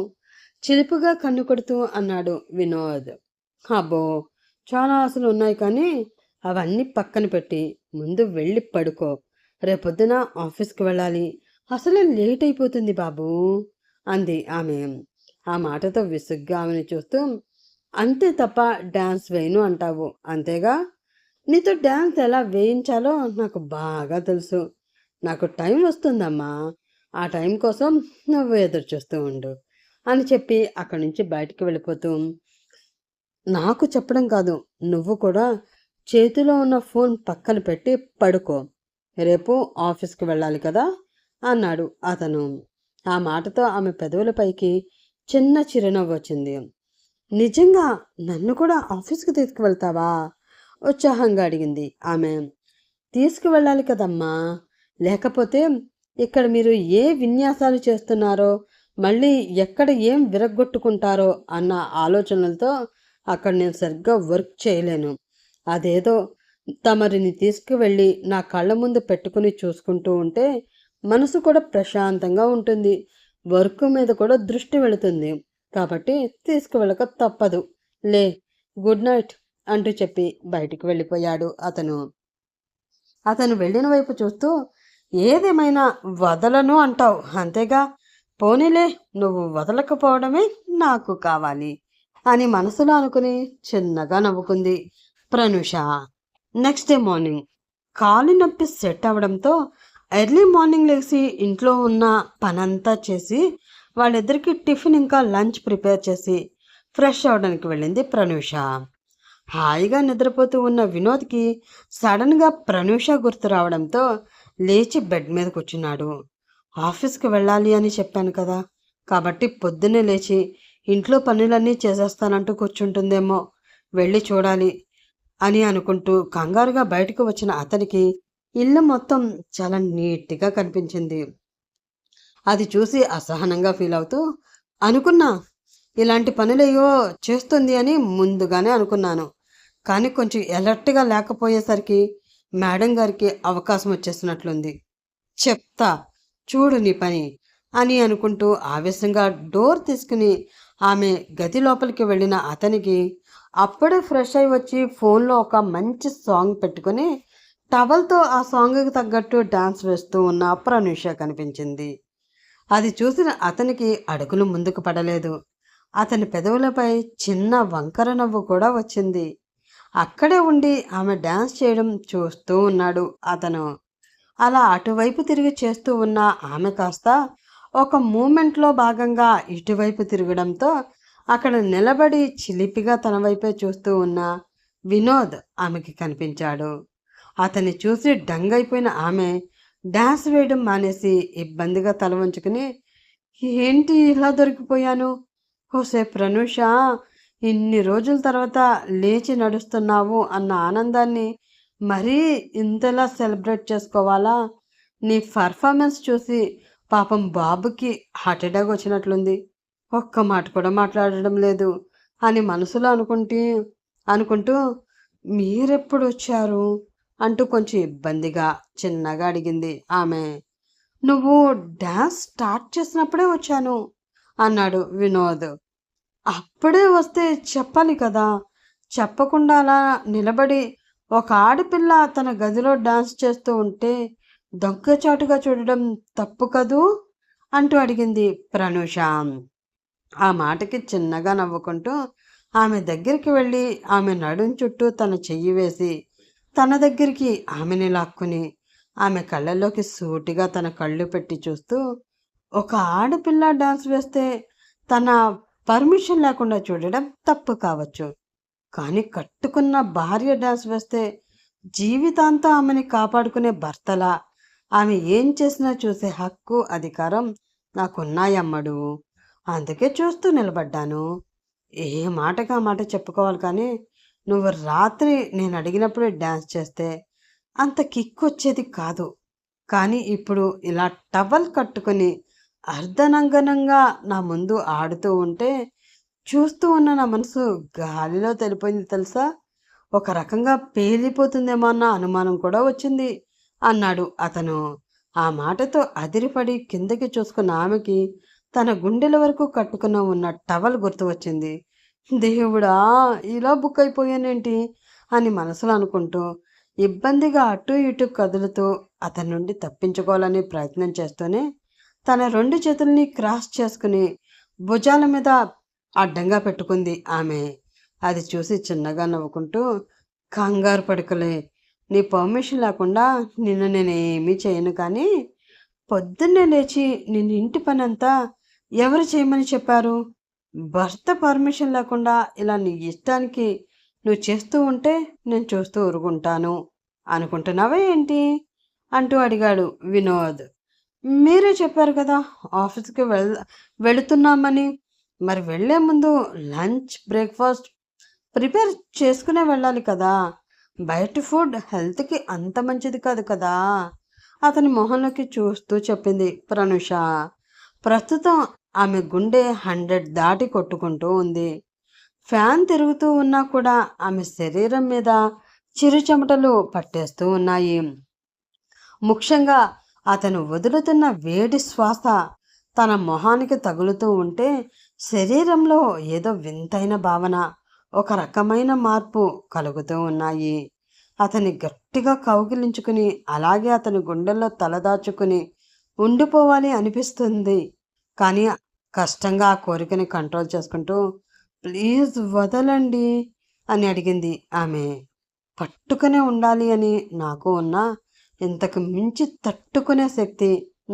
చిలిపుగా కన్ను కొడుతూ అన్నాడు వినోద్. అబ్బో, చాలా ఆశలు ఉన్నాయి, కానీ అవన్నీ పక్కన పెట్టి ముందు వెళ్ళి పడుకో. రేపొద్దున ఆఫీస్కి వెళ్ళాలి, అసలే లేట్ అయిపోతుంది బాబూ అంది ఆమె. ఆ మాటతో విసుగ్గా ఆమెను చూస్తూ, అంతే తప్ప డ్యాన్స్ వేయను అంటావు అంతేగా? నీతో డ్యాన్స్ ఎలా వేయించాలో నాకు బాగా తెలుసు. నాకు టైం వస్తుందమ్మా, ఆ టైం కోసం నువ్వు ఎదురు చూస్తూ ఉండు అని చెప్పి అక్కడి నుంచి బయటికి వెళ్ళిపోతూ, నాకు చెప్పడం కాదు, నువ్వు కూడా చేతిలో ఉన్న ఫోన్ పక్కన పెట్టి పడుకో, రేపు ఆఫీస్కి వెళ్ళాలి కదా అన్నాడు అతను. ఆ మాటతో ఆమె పెదవులపైకి చిన్న చిరునవ్వు వచ్చింది. నిజంగా నన్ను కూడా ఆఫీస్కి తీసుకువెళ్తావా ఉత్సాహంగా అడిగింది ఆమె. తీసుకువెళ్ళాలి కదమ్మా, లేకపోతే ఇక్కడ మీరు ఏ విన్యాసాలు చేస్తున్నారో, మళ్ళీ ఎక్కడ ఏం విరగ్గొట్టుకుంటారో అన్న ఆలోచనలతో అక్కడ నేను సరిగ్గా వర్క్ చేయలేను. అదేదో తమరిని తీసుకువెళ్ళి నా కళ్ళ ముందు పెట్టుకుని చూసుకుంటూ ఉంటే మనసు కూడా ప్రశాంతంగా ఉంటుంది, వర్క్ మీద కూడా దృష్టి వెళుతుంది. కాబట్టి తీసుకువెళ్ళక తప్పదు. లే, గుడ్ నైట్ అంటూ చెప్పి బయటికి వెళ్ళిపోయాడు అతను. అతను వెళ్ళిన వైపు చూస్తూ, ఏదేమైనా వదలను అంటావు అంతేగా, పోనీలే, నువ్వు వదలకపోవడమే నాకు కావాలి అని మనసులో అనుకుని చిన్నగా నవ్వుకుంది ప్రనూష. నెక్స్ట్ డే మార్నింగ్ కాలు నొప్పి సెట్ అవడంతో ఎర్లీ మార్నింగ్ లేచి ఇంట్లో ఉన్న పనంతా చేసి వాళ్ళిద్దరికి టిఫిన్ ఇంకా లంచ్ ప్రిపేర్ చేసి ఫ్రెష్ అవడానికి వెళ్ళింది ప్రనూష. హాయిగా నిద్రపోతూ ఉన్న వినోద్కి సడన్గా ప్రనూష గుర్తు రావడంతో లేచి బెడ్ మీద కూర్చున్నాడు. ఆఫీస్కి వెళ్ళాలి అని చెప్పాను కదా, కాబట్టి పొద్దున్నే లేచి ఇంట్లో పనులన్నీ చేసేస్తానంటూ కూర్చుంటుందేమో, వెళ్ళి చూడాలి అని అనుకుంటూ కంగారుగా బయటకు వచ్చిన అతనికి ఇల్లు మొత్తం చాలా నీట్గా కనిపించింది. అది చూసి అసహనంగా ఫీల్ అవుతూ, అనుకున్నా ఇలాంటి పనులేయో చేస్తుంది అని ముందుగానే అనుకున్నాను, కానీ కొంచెం ఎలర్ట్గా లేకపోయేసరికి మేడం గారికి అవకాశం వచ్చేసినట్లుంది, చెప్తా చూడు నీ పని అని అనుకుంటూ ఆవేశంగా డోర్ తీసుకుని ఆమె గది లోపలికి వెళ్ళిన అతనికి అప్పుడే ఫ్రెష్ అయి వచ్చి ఫోన్లో ఒక మంచి సాంగ్ పెట్టుకుని టవల్తో ఆ సాంగ్కి తగ్గట్టు డాన్స్ వేస్తూ ఉన్న ప్రనూష కనిపించింది. అది చూసిన అతనికి అడుగులు ముందుకు పడలేదు. అతని పెదవులపై చిన్న వంకర నవ్వు కూడా వచ్చింది. అక్కడే ఉండి ఆమె డాన్స్ చేయడం చూస్తూ ఉన్నాడు అతను. అలా అటువైపు తిరిగి చేస్తూ ఉన్న ఆమె కాస్త ఒక మూమెంట్లో భాగంగా ఇటువైపు తిరగడంతో అక్కడ నిలబడి చిలిపిగా తన వైపే చూస్తూ ఉన్న వినోద్ ఆమెకి కనిపించాడు. అతన్ని చూసి డంగైపోయిన ఆమె డాన్స్ వేయడం మానేసి ఇబ్బందిగా తల వంచుకుని, ఏంటి ఇలా దొరికిపోయాను, ఓసే ప్రనూష, ఇన్ని రోజుల తర్వాత లేచి నడుస్తున్నావు అన్న ఆనందాన్ని మరీ ఇంతలా సెలబ్రేట్ చేసుకోవాలా? నీ పర్ఫార్మెన్స్ చూసి పాపం బాబుకి హార్ట్ అటాక్ వచ్చినట్లుంది, ఒక్క మాట కూడా మాట్లాడడం లేదు అని మనసులో అనుకుంటూ మీరెప్పుడు వచ్చారు అంటూ కొంచెం ఇబ్బందిగా చిన్నగా అడిగింది ఆమె. నువ్వు డ్యాన్స్ స్టార్ట్ చేసినప్పుడే వచ్చాను అన్నాడు వినోద్. అప్పుడే వస్తే చెప్పాలి కదా, చెప్పకుండా అలా నిలబడి ఒక ఆడపిల్ల తన గదిలో డాన్స్ చేస్తూ ఉంటే దొంగచాటుగా చూడడం తప్పు కదూ అంటూ అడిగింది ప్రనూష. ఆ మాటకి చిన్నగా నవ్వుకుంటూ ఆమె దగ్గరికి వెళ్ళి ఆమె నడుం చుట్టూ తన చెయ్యి వేసి తన దగ్గరికి ఆమెని లాక్కుని ఆమె కళ్ళల్లోకి సూటిగా తన కళ్ళు పెట్టి చూస్తూ, ఒక ఆడపిల్ల డాన్స్ వేస్తే తన పర్మిషన్ లేకుండా చూడడం తప్పు కావచ్చు. కానీ కట్టుకున్న భార్య డాన్స్ వేస్తే జీవితాంతం ఆమెని కాపాడుకునే భర్తలా ఆమె ఏం చేసినా చూసే హక్కు, అధికారం నాకున్నాయమ్మడు. అందుకే చూస్తూ నిలబడ్డాను. ఏ మాటకి ఆ మాట చెప్పుకోవాలి కానీ, నువ్వు రాత్రి నేను అడిగినప్పుడే డాన్స్ చేస్తే అంత కిక్ వచ్చేది కాదు. కానీ ఇప్పుడు ఇలా టవల్ కట్టుకొని అర్ధనంగనంగా నా ముందు ఆడుతూ ఉంటే చూస్తూ ఉన్న నా మనసు గాలిలో తెలిపోయింది తెలుసా? ఒక రకంగా పేలిపోతుందేమో అన్న అనుమానం కూడా వచ్చింది అన్నాడు అతను. ఆ మాటతో అదిరిపడి కిందకి చూసుకున్న ఆమెకి తన గుండెల వరకు కట్టుకున్న ఉన్న టవల్ గుర్తు వచ్చింది. దేవుడా! ఇలా బుక్ అయిపోయానేంటి అని మనసులో అనుకుంటూ ఇబ్బందిగా అటు ఇటు కదులుతూ అతని నుండి తప్పించుకోవాలని ప్రయత్నం చేస్తూనే తన 2 చేతుల్ని క్రాస్ చేసుకుని భుజాల మీద అడ్డంగా పెట్టుకుంది ఆమె. అది చూసి చిన్నగా నవ్వుకుంటూ, కంగారు పడకలే, నీ పర్మిషన్ లేకుండా నిన్ను నేనేమీ చేయను కానీ పొద్దున్నే లేచి నిన్ను ఇంటి పనంతా ఎవరు చేయమని చెప్పారు? భర్త పర్మిషన్ లేకుండా ఇలా నీ ఇష్టానికి నువ్వు చేస్తూ ఉంటే నేను చూస్తూ ఊరుకుంటాను అనుకుంటున్నావా ఏంటి అంటూ అడిగాడు వినోద్. మీరే చెప్పారు కదా ఆఫీస్కి వెళుతున్నామని. మరి వెళ్ళే ముందు లంచ్ బ్రేక్ఫాస్ట్ ప్రిపేర్ చేసుకునే వెళ్ళాలి కదా. బయట ఫుడ్ హెల్త్కి అంత మంచిది కాదు కదా అతని మొహంలోకి చూస్తూ చెప్పింది ప్రనుష. ప్రస్తుతం ఆమె గుండె 100 దాటి కొట్టుకుంటూ ఉంది. ఫ్యాన్ తిరుగుతూ ఉన్నా కూడా ఆమె శరీరం మీద చిరు చెమటలు పట్టేస్తూ ఉన్నాయి. ముఖ్యంగా అతను వదులుతున్న వేడి శ్వాస తన మొహానికి తగులుతూ ఉంటే శరీరంలో ఏదో వింతైన భావన, ఒక రకమైన మార్పు కలుగుతూ ఉన్నాయి. అతని గట్టిగా కౌగిలించుకుని అలాగే అతని గుండెల్లో తలదాచుకుని ఉండిపోవాలి అనిపిస్తుంది. కానీ కష్టంగా ఆ కోరికని కంట్రోల్ చేసుకుంటూ, ప్లీజ్ వదలండి అని అడిగింది ఆమె. పట్టుకునే ఉండాలి అని నాకు ఉన్నా ఇంతకు మించి తట్టుకునే శక్తి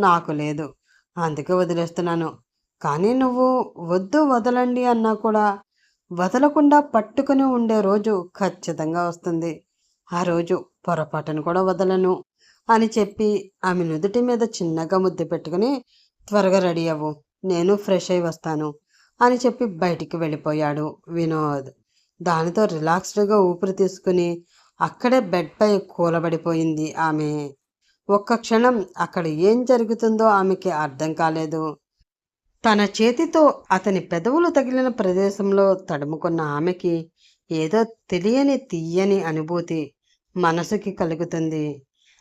నాకు లేదు. అందుకే వదిలేస్తున్నాను. కానీ నువ్వు వద్దు వదలండి అన్నా కూడా వదలకుండా పట్టుకుని ఉండే రోజు ఖచ్చితంగా వస్తుంది. ఆ రోజు పొరపాటును కూడా వదలను అని చెప్పి ఆమె నుదుటి మీద చిన్నగా ముద్దు పెట్టుకుని, త్వరగా రెడీ అవ్వు, నేను ఫ్రెష్ అయి వస్తాను అని చెప్పి బయటికి వెళ్ళిపోయాడు వినోద్. దానితో రిలాక్స్డ్గా ఊపిరి తీసుకుని అక్కడే బెడ్పై కూలబడిపోయింది ఆమె. ఒక్క క్షణం అక్కడ ఏం జరుగుతుందో ఆమెకి అర్థం కాలేదు. తన చేతితో అతని పెదవులు తగిలిన ప్రదేశంలో తడుముకున్న ఆమెకి ఏదో తెలియని తీయని అనుభూతి మనసుకి కలుగుతుంది.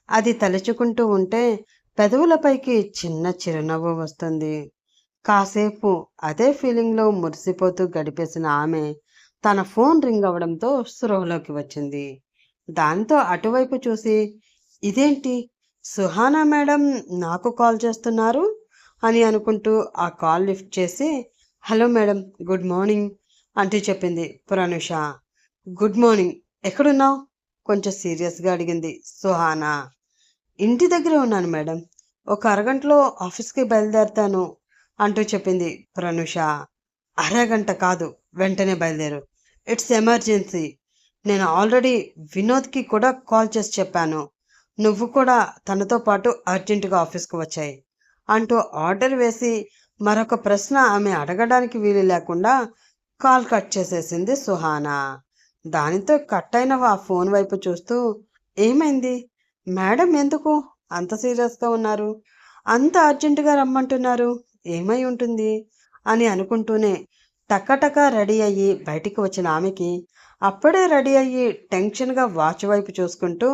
అది తలుచుకుంటూ ఉంటే పెదవులపైకి చిన్న చిరునవ్వు వస్తుంది. కాసేపు అదే ఫీలింగ్లో మురిసిపోతూ గడిపేసిన ఆమె తన ఫోన్ రింగ్ అవడంతో స్పృహలోకి వచ్చింది. దాంతో అటువైపు చూసి, ఇదేంటి సుహానా మేడం నాకు కాల్ చేస్తున్నారు అని అనుకుంటూ ఆ కాల్ లిఫ్ట్ చేసి, హలో మేడం, గుడ్ మార్నింగ్ అంటూ చెప్పింది ప్రనుష. గుడ్ మార్నింగ్, ఎక్కడున్నావు కొంచెం సీరియస్గా అడిగింది సుహానా. ఇంటి దగ్గరే ఉన్నాను మేడం, ఒక అరగంటలో ఆఫీస్కి బయలుదేరుతాను అంటూ చెప్పింది ప్రనుష. అరగంట కాదు, వెంటనే బయలుదేరు, ఇట్స్ ఎమర్జెన్సీ. నేను ఆల్రెడీ వినోద్కి కూడా కాల్ చేసి చెప్పాను, నువ్వు కూడా తనతో పాటు అర్జెంటుగా ఆఫీస్కి వచ్చాయి అంటూ ఆర్డర్ వేసి మరొక ప్రశ్న ఆమె అడగడానికి వీలు లేకుండా కాల్ కట్ చేసేసింది సుహానా. దానితో కట్ అయిన ఆ ఫోన్ వైపు చూస్తూ, ఏమైంది మేడం, ఎందుకు అంత సీరియస్గా ఉన్నారు, అంత అర్జెంటుగా రమ్మంటున్నారు, ఏమై ఉంటుంది అని అనుకుంటూనే టకటకా రెడీ అయ్యి బయటికి వచ్చిన ఆమెకి అప్పుడే రెడీ అయ్యి టెన్షన్గా వాచ్ వైపు చూసుకుంటూ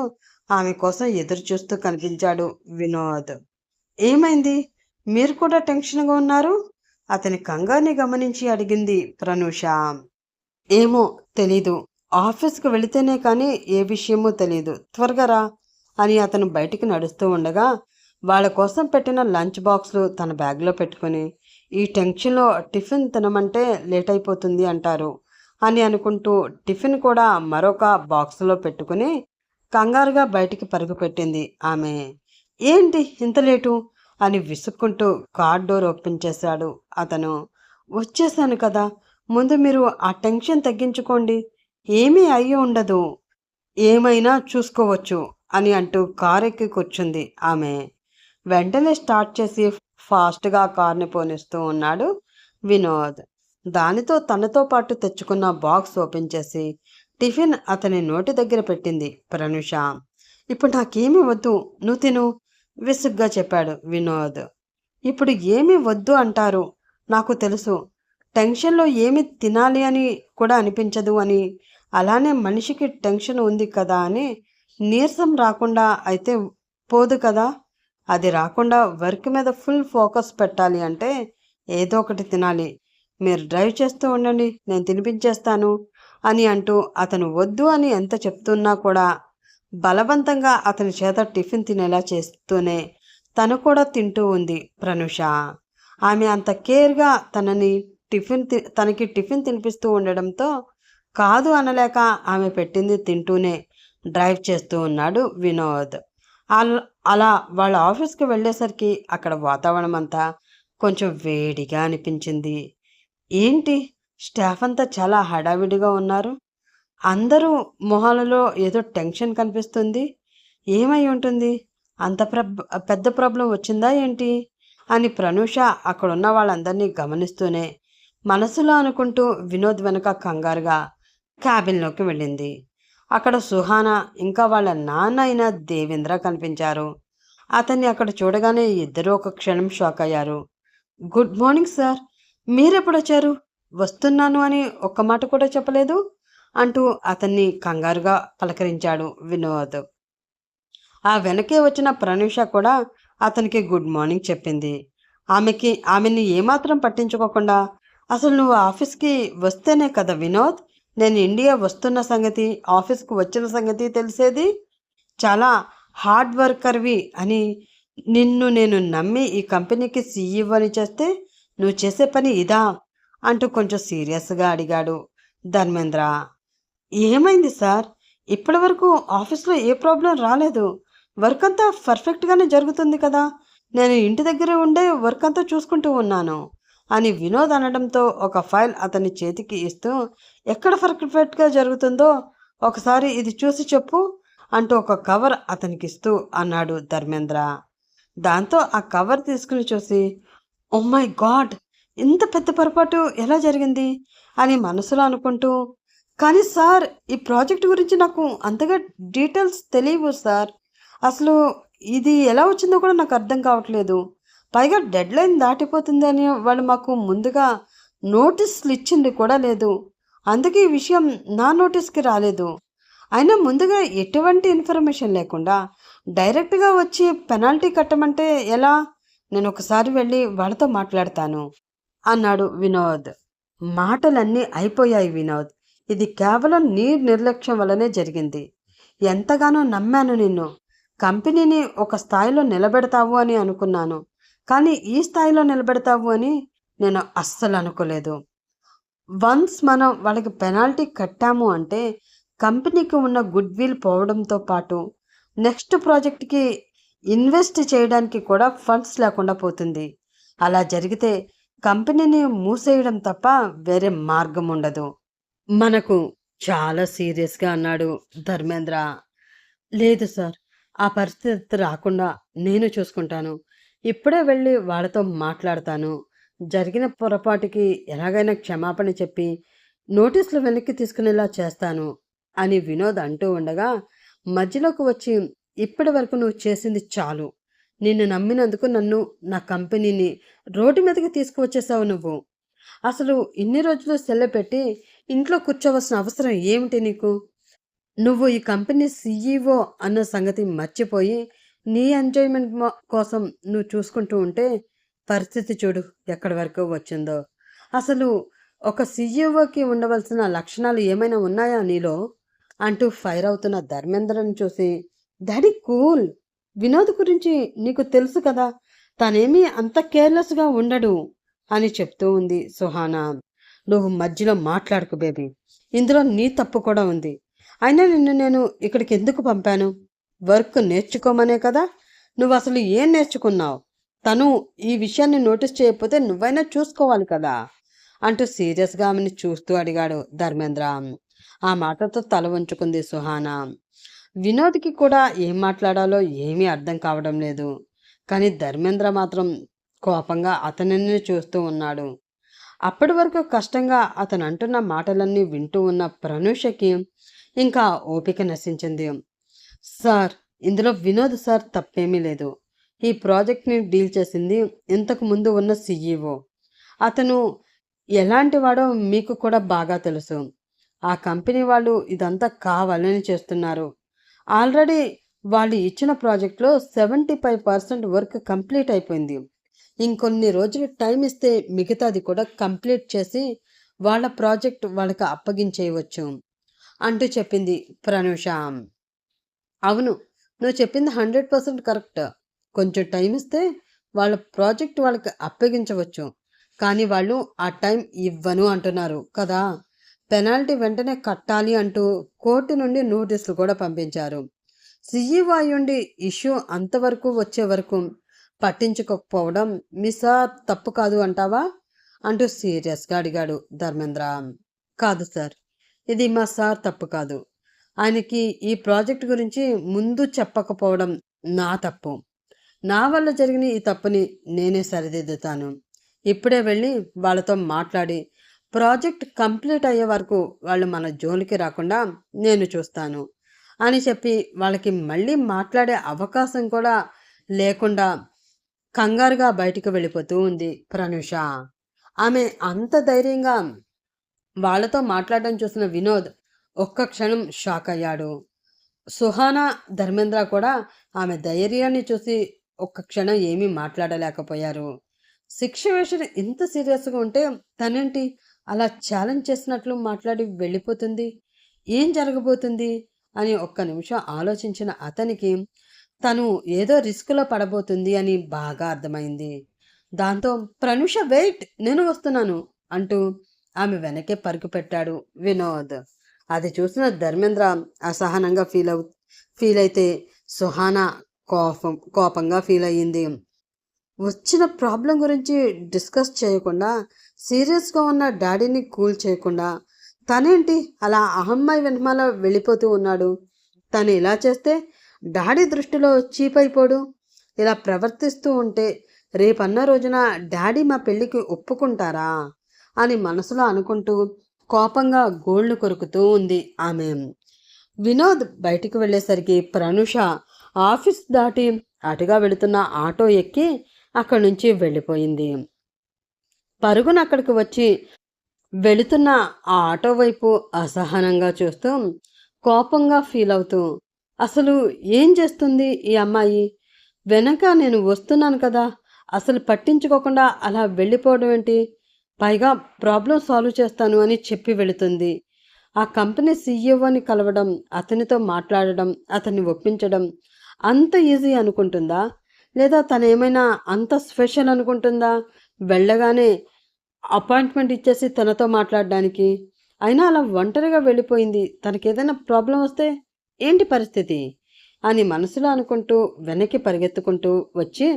ఆమె కోసం ఎదురు చూస్తూ కనిపించాడు వినోద్. ఏమైంది, మీరు కూడా టెన్షన్గా ఉన్నారు అతని కంగారుని గమనించి అడిగింది ప్రనూష. ఏమో తెలీదు, ఆఫీస్కి వెళితేనే కానీ ఏ విషయమో తెలీదు, త్వరగా రా అని అతను బయటికి నడుస్తూ ఉండగా వాళ్ళ కోసం పెట్టిన లంచ్ బాక్స్లు తన బ్యాగ్లో పెట్టుకుని, ఈ టెన్షన్లో టిఫిన్ తినమంటే లేట్ అయిపోతుంది అంటారు అని అనుకుంటూ టిఫిన్ కూడా మరొక బాక్స్లో పెట్టుకుని కంగారుగా బయటికి పరుగు పెట్టింది ఆమె. ఏంటి ఇంత లేటు, అని విసుక్కుంటూ కార్ డోర్ ఓపెన్ చేశాడు అతను. వచ్చేసాను కదా, ముందు మీరు ఆ టెన్షన్ తగ్గించుకోండి, ఏమీ అయ్యి ఉండదు, ఏమైనా చూసుకోవచ్చు అని అంటూ కార్ ఎక్కి కూర్చుంది ఆమె. వెంటనే స్టార్ట్ చేసి ఫాస్ట్గా కార్ని పోనిస్తూ ఉన్నాడు వినోద్. దానితో తనతో పాటు తెచ్చుకున్న బాక్స్ ఓపెన్ చేసి టిఫిన్ అతని నోటి దగ్గర పెట్టింది ప్రనుష. ఇప్పుడు నాకేమీ వద్దు, నువ్వు తిను, విసుగ్గా చెప్పాడు వినోద్. ఇప్పుడు ఏమీ వద్దు అంటారు, నాకు తెలుసు. టెన్షన్లో ఏమి తినాలి అని కూడా అనిపించదు అని, అలానే మనిషికి టెన్షన్ ఉంది కదా అని నీరసం రాకుండా అయితే పోదు కదా. అది రాకుండా వర్క్ మీద ఫుల్ ఫోకస్ పెట్టాలి అంటే ఏదో ఒకటి తినాలి. మీరు డ్రైవ్ చేస్తూ ఉండండి, నేను తినిపించేస్తాను అని అంటూ అతను వద్దు అని ఎంత చెప్తున్నా కూడా బలవంతంగా అతని చేత టిఫిన్ తినేలా చేస్తూనే తను కూడా తింటూ ఉంది ప్రనుష. ఆమె అంత కేర్గా తనకి టిఫిన్ తినిపిస్తూ ఉండడంతో కాదు అనలేక ఆమె పెట్టింది తింటూనే డ్రైవ్ చేస్తూ ఉన్నాడు వినోద్. అలా వాళ్ళ ఆఫీస్కి వెళ్ళేసరికి అక్కడ వాతావరణం అంతా కొంచెం వేడిగా అనిపించింది. ఏంటి, స్టాఫ్ అంతా చాలా హడావిడిగా ఉన్నారు, అందరూ మొహాలలో ఏదో టెన్షన్ కనిపిస్తుంది, ఏమై ఉంటుంది, అంత పెద్ద ప్రాబ్లం వచ్చిందా ఏంటి అని ప్రనూష అక్కడున్న వాళ్ళందరినీ గమనిస్తూనే మనసులో అనుకుంటూ వినోద్ వెనక కంగారుగా క్యాబిన్లోకి వెళ్ళింది. అక్కడ సుహానా ఇంకా వాళ్ళ నాన్న అయిన దేవేంద్ర కనిపించారు. అతన్ని అక్కడ చూడగానే ఇద్దరూ ఒక క్షణం షాక్ అయ్యారు. గుడ్ మార్నింగ్ సార్, మీరెప్పుడొచ్చారు, వస్తున్నాను అని ఒక్క మాట కూడా చెప్పలేదు అంటూ అతన్ని కంగారుగా పలకరించాడు వినోద్. ఆ వెనకే వచ్చిన ప్రనూష కూడా అతనికి గుడ్ మార్నింగ్ చెప్పింది. ఆమెని ఏమాత్రం పట్టించుకోకుండా, అసలు నువ్వు ఆఫీస్కి వస్తేనే కదా వినోద్ నేను ఇండియా వస్తున్న సంగతి, ఆఫీస్కి వచ్చిన సంగతి తెలిసేది, చాలా హార్డ్ వర్కర్వి అని నిన్ను నేను నమ్మి ఈ కంపెనీకి సీఈఓ అని చేస్తే నువ్వు చేసే పని ఇదా అంటూ కొంచెం సీరియస్గా అడిగాడు ధర్మేంద్ర. ఏమైంది సార్, ఇప్పటి వరకు ఆఫీస్లో ఏ ప్రాబ్లం రాలేదు, వర్క్ అంతా పర్ఫెక్ట్గానే జరుగుతుంది కదా, నేను ఇంటి దగ్గర ఉండే వర్క్ అంతా చూసుకుంటూ ఉన్నాను అని వినోద్ అనడంతో ఒక ఫైల్ అతని చేతికి ఇస్తూ ఎక్కడ పర్ఫెక్ట్గా జరుగుతుందో ఒకసారి ఇది చూసి చెప్పు అంటూ ఒక కవర్ అతనికిస్తూ అన్నాడు ధర్మేంద్ర. దాంతో ఆ కవర్ తీసుకుని చూసి ఓ మై గాడ్, ఇంత పెద్ద పొరపాటు ఎలా జరిగింది అని మనసులో అనుకుంటూ, కానీ సార్ ఈ ప్రాజెక్ట్ గురించి నాకు అంతగా డీటెయిల్స్ తెలియవు సార్, అసలు ఇది ఎలా వచ్చిందో కూడా నాకు అర్థం కావట్లేదు, పైగా డెడ్ లైన్ దాటిపోతుంది అని వాళ్ళు మాకు ముందుగా నోటీసులు ఇచ్చింది కూడా లేదు, అందుకే ఈ విషయం నా నోటీస్కి రాలేదు, అయినా ముందుగా ఎటువంటి ఇన్ఫర్మేషన్ లేకుండా డైరెక్ట్గా వచ్చి పెనాల్టీ కట్టమంటే ఎలా, నేను ఒకసారి వెళ్ళి వాళ్ళతో మాట్లాడతాను అన్నాడు వినోద్. మాటలన్నీ అయిపోయాయి వినోద్, ఇది కేవలం నీ నిర్లక్ష్యం వల్లనే జరిగింది, ఎంతగానో నమ్మాను నిన్ను, కంపెనీని ఒక స్థాయిలో నిలబెడతావు అని అనుకున్నాను, కానీ ఈ స్థాయిలో నిలబెడతావు అని నేను అస్సలు అనుకోలేదు. వన్స్ మనం వాళ్ళకి పెనాల్టీ కట్టాము అంటే కంపెనీకి ఉన్న గుడ్ విల్ పోవడంతో పాటు నెక్స్ట్ ప్రాజెక్ట్కి ఇన్వెస్ట్ చేయడానికి కూడా ఫండ్స్ లేకుండా పోతుంది, అలా జరిగితే కంపెనీని మూసేయడం తప్ప వేరే మార్గం ఉండదు మనకు, చాలా సీరియస్గా అన్నాడు ధర్మేంద్ర. లేదు సార్, ఆ పరిస్థితి రాకుండా నేను చూసుకుంటాను, ఇప్పుడే వెళ్ళి వాళ్ళతో మాట్లాడతాను, జరిగిన పొరపాటుకి ఎలాగైనా క్షమాపణ చెప్పి నోటీసులు వెనక్కి తీసుకునేలా చేస్తాను అని వినోద్ అంటూ ఉండగా మధ్యలోకి వచ్చి, ఇప్పటి వరకు నువ్వు చేసింది చాలు, నిన్ను నమ్మినందుకు నన్ను, నా కంపెనీని రోడ్డు మీదకి తీసుకువచ్చేసావు నువ్వు, అసలు ఇన్ని రోజులు సెల్లె పెట్టి ఇంట్లో కూర్చోవలసిన అవసరం ఏమిటి నీకు, నువ్వు ఈ కంపెనీ సీఈఓ అన్న సంగతి మర్చిపోయి నీ ఎంజాయ్మెంట్ కోసం నువ్వు చూసుకుంటూ ఉంటే పరిస్థితి చూడు ఎక్కడి వరకు వచ్చిందో, అసలు ఒక సీఈఓకి ఉండవలసిన లక్షణాలు ఏమైనా ఉన్నాయా నీలో అంటూ ఫైర్ అవుతున్న ధర్మేంద్రని చూసి, డాడీ కూల్, వినోద్ గురించి నీకు తెలుసు కదా, తనేమీ అంత కేర్లెస్గా ఉండడు అని చెప్తూ ఉంది సుహానా. నువ్వు మధ్యలో మాట్లాడుకు బేబీ, ఇందులో నీ తప్పు కూడా ఉంది, అయినా నిన్ను నేను ఇక్కడికి ఎందుకు పంపాను, వర్క్ నేర్చుకోమనే కదా, నువ్వు అసలు ఏం నేర్చుకున్నావు, తను ఈ విషయాన్ని నోటీస్ చేయకపోతే నువ్వైనా చూసుకోవాలి కదా అంటూ సీరియస్గా ఆమెను చూస్తూ అడిగాడు ధర్మేంద్ర. ఆ మాటతో తల వంచుకుంది సుహానా. వినోద్కి కూడా ఏం మాట్లాడాలో ఏమీ అర్థం కావడం లేదు. కానీ ధర్మేంద్ర మాత్రం కోపంగా అతనిని చూస్తూ ఉన్నాడు. అప్పటి వరకు కష్టంగా అతను అంటున్న మాటలన్నీ వింటూ ఉన్న ప్రనూషకి ఇంకా ఓపిక నశించింది. సార్, ఇందులో వినోద్ సార్ తప్పేమీ లేదు. ఈ ప్రాజెక్ట్ని డీల్ చేసింది ఇంతకు ముందు ఉన్న సీఈఓ. అతను ఎలాంటి వాడో మీకు కూడా బాగా తెలుసు. ఆ కంపెనీ వాళ్ళు ఇదంతా కావాలని చేస్తున్నారు. ఆల్రెడీ వాళ్ళు ఇచ్చిన ప్రాజెక్ట్లో 75% వర్క్ కంప్లీట్ అయిపోయింది. ఇంకొన్ని రోజులు టైం ఇస్తే మిగతాది కూడా కంప్లీట్ చేసి వాళ్ళ ప్రాజెక్ట్ వాళ్ళకి అప్పగించేయవచ్చు అంటూ చెప్పింది ప్రనూష. అవును, నువ్వు చెప్పింది 100% కరెక్ట్. కొంచెం టైం ఇస్తే వాళ్ళ ప్రాజెక్ట్ వాళ్ళకి అప్పగించవచ్చు. కానీ వాళ్ళు ఆ టైం ఇవ్వను అంటున్నారు కదా. పెనాల్టీ వెంటనే కట్టాలి అంటూ కోర్టు నుండి నోటీసులు కూడా పంపించారు. సీఈఓ అయ్యుండి ఇష్యూ అంతవరకు వచ్చే వరకు పట్టించుకోకపోవడం మీ సార్ తప్పు కాదు అంటావా అంటూ సీరియస్గా అడిగాడు ధర్మేంద్ర. కాదు సార్, ఇది మా సార్ తప్పు కాదు. ఆయనకి ఈ ప్రాజెక్ట్ గురించి ముందు చెప్పకపోవడం నా తప్పు. నా వల్ల జరిగిన ఈ తప్పుని నేనే సరిదిద్దుతాను. ఇప్పుడే వెళ్ళి వాళ్ళతో మాట్లాడి ప్రాజెక్ట్ కంప్లీట్ అయ్యే వరకు వాళ్ళు మన జోలికి రాకుండా నేను చూస్తాను అని చెప్పి వాళ్ళకి మళ్ళీ మాట్లాడే అవకాశం కూడా లేకుండా కంగారుగా బయటికి వెళ్ళిపోతూ ఉంది ప్రనూష. ఆమె అంత ధైర్యంగా వాళ్ళతో మాట్లాడడం చూసిన వినోద్ ఒక్క క్షణం షాక్ అయ్యాడు. సుహానా, ధర్మేంద్ర కూడా ఆమె ధైర్యాన్ని చూసి ఒక్క క్షణం ఏమీ మాట్లాడలేకపోయారు. సిచ్యువేషన్ ఇంత సీరియస్గా ఉంటే తనేంటి అలా ఛాలెంజ్ చేసినట్లు మాట్లాడి వెళ్ళిపోతుంది? ఏం జరగబోతుంది అని ఒక్క నిమిషం ఆలోచించిన అతనికి తను ఏదో రిస్క్లో పడబోతుంది అని బాగా అర్థమైంది. దాంతో ప్రనూష వెయిట్, నేను వస్తున్నాను అంటూ ఆమె వెనకే పరుగు పెట్టాడు వినోద్. అది చూసిన ధర్మేంద్ర అసహనంగా ఫీల్ అయితే సుహానా కోపంగా ఫీల్ అయ్యింది. వచ్చిన ప్రాబ్లం గురించి డిస్కస్ చేయకుండా, సీరియస్గా ఉన్న డాడీని కూల్ చేయకుండా తనేంటి అలా అహమ్మాయి వెనమాల వెళ్ళిపోతూ ఉన్నాడు? తను ఇలా చేస్తే డాడీ దృష్టిలో చీప్ అయిపోడు. ఇలా ప్రవర్తిస్తూ ఉంటే రేపన్న రోజున డాడీ మా పెళ్ళికి ఒప్పుకుంటారా అని మనసులో అనుకుంటూ కోపంగా గోళ్లు కొరుకుతూ ఉంది ఆమె. వినోద్ బయటికి వెళ్ళేసరికి ప్రనూష ఆఫీస్ దాటి అటుగా వెళుతున్న ఆటో ఎక్కి అక్కడి నుంచి వెళ్ళిపోయింది. పరుగున అక్కడికి వచ్చి వెళుతున్న ఆ ఆటో వైపు అసహనంగా చూస్తూ కోపంగా ఫీల్ అవుతూ, అసలు ఏం చేస్తుంది ఈ అమ్మాయి? వెనక నేను వస్తున్నాను కదా, అసలు పట్టించుకోకుండా అలా వెళ్ళిపోవడం ఏంటి? పైగా ప్రాబ్లం సాల్వ్ చేస్తాను అని చెప్పి వెళుతుంది. ఆ కంపెనీ సీఈఓని కలవడం, అతనితో మాట్లాడడం, అతన్ని ఒప్పించడం అంత ఈజీ అనుకుంటుందా? లేదా తనేమైనా అంత స్పెషల్ అనుకుంటుందా వెళ్ళగానే అపాయింట్మెంట్ ఇచ్చేసి తనతో మాట్లాడడానికి? అయినా అలా ఒంటరిగా వెళ్ళిపోయింది. తనకేదైనా ప్రాబ్లం వస్తే ఏంటి పరిస్థితి అని మనసులో అనుకుంటూ వెనక్కి పరిగెత్తుకుంటూ వచ్చి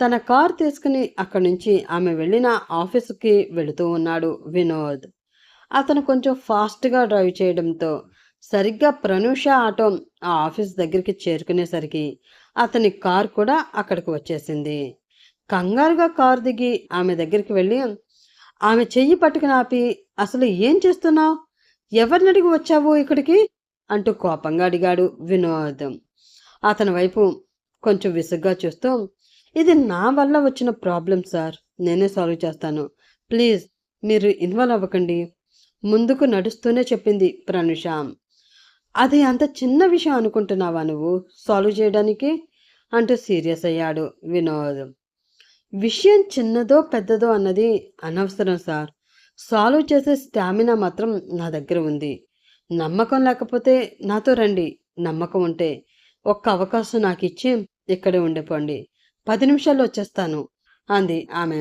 తన కార్ తీసుకుని అక్కడి నుంచి ఆమె వెళ్ళిన ఆఫీసుకి వెళుతూ ఉన్నాడు వినోద్. అతను కొంచెం ఫాస్ట్గా డ్రైవ్ చేయడంతో సరిగ్గా ప్రనూష ఆటో ఆ ఆఫీస్ దగ్గరికి చేరుకునేసరికి అతని కార్ కూడా అక్కడికి వచ్చేసింది. కంగారుగా కారు దిగి ఆమె దగ్గరికి వెళ్ళి ఆమె చెయ్యి పట్టుకుని ఆపి, అసలు ఏం చేస్తున్నావు? ఎవరిని అడిగి వచ్చావు ఇక్కడికి అంటూ కోపంగా అడిగాడు వినోద్. అతని వైపు కొంచెం విసుగ్గా చూస్తూ, ఇది నా వల్ల వచ్చిన ప్రాబ్లం సార్, నేనే సాల్వ్ చేస్తాను, ప్లీజ్ మీరు ఇన్వాల్వ్ అవ్వకండి ముందుకు నడుస్తూనే చెప్పింది ప్రనూష. అది అంత చిన్న విషయం అనుకుంటున్నావా నువ్వు సాల్వ్ చేయడానికి అంటూ సీరియస్ అయ్యాడు వినోద్. విషయం చిన్నదో పెద్దదో అన్నది అనవసరం సార్, సాల్వ్ చేసే స్టామినా మాత్రం నా దగ్గర ఉంది. నమ్మకం లేకపోతే నాతో రండి, నమ్మకం ఉంటే ఒక్క అవకాశం నాకు ఇచ్చి ఇక్కడే ఉండిపోండి, 10 నిమిషాల్లో వచ్చేస్తాను అంది ఆమె.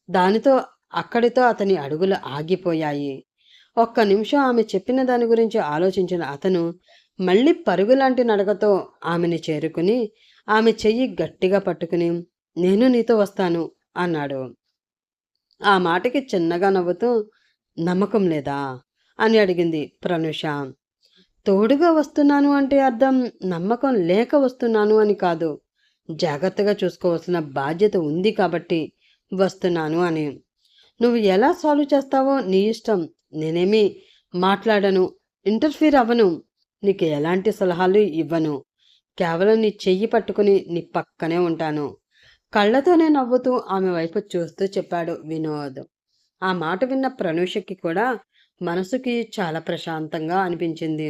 దానితో అక్కడితో అతని అడుగులు ఆగిపోయాయి. ఒక్క నిమిషం ఆమె చెప్పిన దాని గురించి ఆలోచించిన అతను మళ్ళీ పరుగులాంటి నడకతో ఆమెని చేరుకుని ఆమె చెయ్యి గట్టిగా పట్టుకుని, నేను నీతో వస్తాను అన్నాడు. ఆ మాటకి చిన్నగా నవ్వుతూ, నమ్మకం లేదా అని అడిగింది ప్రనూష. తోడుగా వస్తున్నాను అంటే అర్థం నమ్మకం లేక వస్తున్నాను అని కాదు. జాగ్రత్తగా చూసుకోవాల్సిన బాధ్యత ఉంది కాబట్టి వస్తున్నాను అని. నువ్వు ఎలా సాల్వ్ చేస్తావో నీ ఇష్టం. నేనేమి మాట్లాడను, ఇంటర్ఫీర్ అవ్వను, నీకు ఎలాంటి సలహాలు ఇవ్వను. కేవలం నీ చెయ్యి పట్టుకుని నీ పక్కనే ఉంటాను. కళ్ళతోనే నవ్వుతూ ఆమె వైపు చూస్తూ చెప్పాడు వినోద్. ఆ మాట విన్న ప్రనూషకి కూడా మనసుకి చాలా ప్రశాంతంగా అనిపించింది.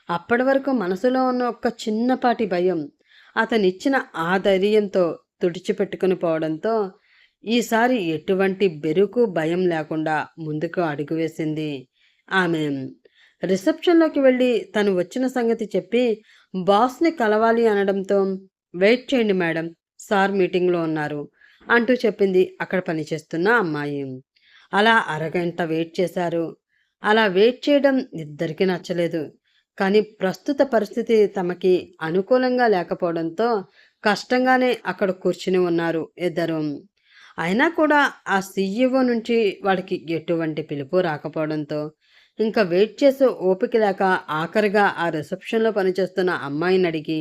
అప్పటి వరకు మనసులో ఉన్న ఒక్క చిన్నపాటి భయం అతనిచ్చిన ఆ ధైర్యంతో తుడిచిపెట్టుకుని పోవడంతో ఈసారి ఎటువంటి బెరుకు భయం లేకుండా ముందుకు అడుగు వేసింది ఆమె. రిసెప్షన్లోకి వెళ్ళి తను వచ్చిన సంగతి చెప్పి బాస్ని కలవాలి అనడంతో, వెయిట్ చేయండి మేడం, సార్ మీటింగ్లో ఉన్నారు అంటూ చెప్పింది అక్కడ పనిచేస్తున్న అమ్మాయి. అలా అరగంట వెయిట్ చేశారు. అలా వెయిట్ చేయడం ఇద్దరికీ నచ్చలేదు. కానీ ప్రస్తుత పరిస్థితి తమకి అనుకూలంగా లేకపోవడంతో కష్టంగానే అక్కడ కూర్చుని ఉన్నారు ఇద్దరు. అయినా కూడా ఆ సీఈఓ నుంచి వాడికి ఎటువంటి పిలుపు రాకపోవడంతో ఇంకా వెయిట్ చేసే ఓపిక లేక ఆఖరిగా ఆ రిసెప్షన్లో పనిచేస్తున్న అమ్మాయిని అడిగి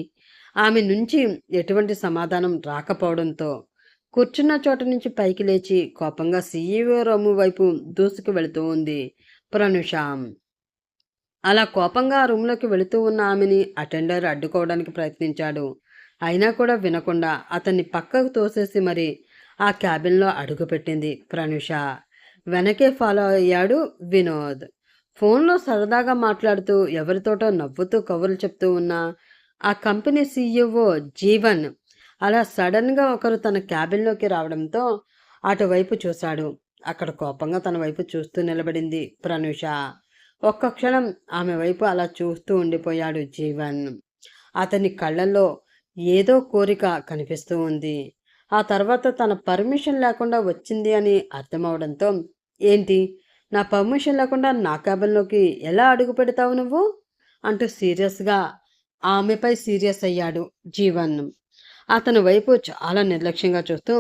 ఆమె నుంచి ఎటువంటి సమాధానం రాకపోవడంతో కూర్చున్న చోట నుంచి పైకి లేచి కోపంగా సీఈఓ రూము వైపు దూసుకు వెళుతూ ఉంది ప్రనుష. అలా కోపంగా ఆ రూమ్లోకి వెళుతూ ఉన్న ఆమెని అటెండర్ అడ్డుకోవడానికి ప్రయత్నించాడు. అయినా కూడా వినకుండా అతన్ని పక్కకు తోసేసి మరి ఆ క్యాబిన్లో అడుగుపెట్టింది ప్రనుష. వెనకే ఫాలో అయ్యాడు వినోద్. ఫోన్లో సరదాగా మాట్లాడుతూ ఎవరితోటో నవ్వుతూ కబుర్లు చెప్తూ ఉన్న ఆ కంపెనీ సీఈఓ జీవన్ అలా సడన్గా ఒకరు తన క్యాబిన్లోకి రావడంతో అటువైపు చూశాడు. అక్కడ కోపంగా తన వైపు చూస్తూ నిలబడింది ప్రనుష. ఒక్క క్షణం ఆమె వైపు అలా చూస్తూ ఉండిపోయాడు జీవన్. అతని కళ్ళల్లో ఏదో కోరిక కనిపిస్తూ ఉంది. ఆ తర్వాత తన పర్మిషన్ లేకుండా వచ్చింది అని అర్థమవడంతో, ఏంటి, నా పర్మిషన్ లేకుండా నా క్యాబిన్లోకి ఎలా అడుగు పెడతావు నువ్వు అంటూ సీరియస్గా ఆమెపై సీరియస్ అయ్యాడు జీవన్. అతని వైపు చాలా నిర్లక్ష్యంగా చూస్తూ,